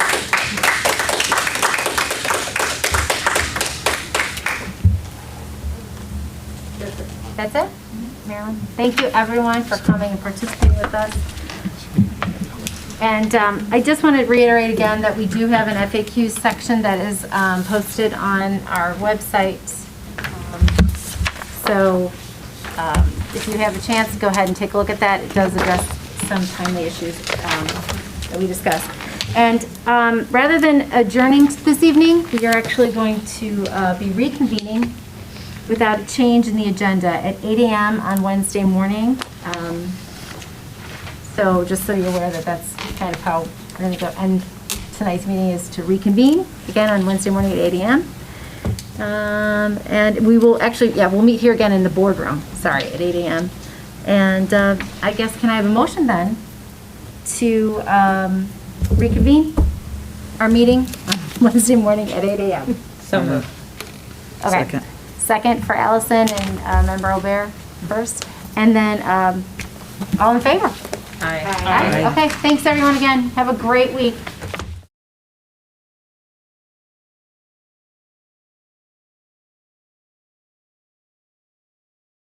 That's it, Marilyn? Thank you, everyone, for coming and participating with us. And I just want to reiterate again that we do have an FAQ section that is posted on our website. So if you have a chance, go ahead and take a look at that. It does address some timely issues that we discussed. And rather than adjourning this evening, we are actually going to be reconvening without a change in the agenda at 8 a.m. on Wednesday morning. So just so you're aware that that's kind of how we're going to go. And tonight's meeting is to reconvene again on Wednesday morning at 8 a.m. And we will actually, we'll meet here again in the boardroom, at 8 a.m. And I guess, can I have a motion then to reconvene our meeting on Wednesday morning at 8 a.m.? So moved. Okay. Second for Allison and Member Aubert first. And then all in favor? Aye. Okay, thanks everyone again. Have a great week.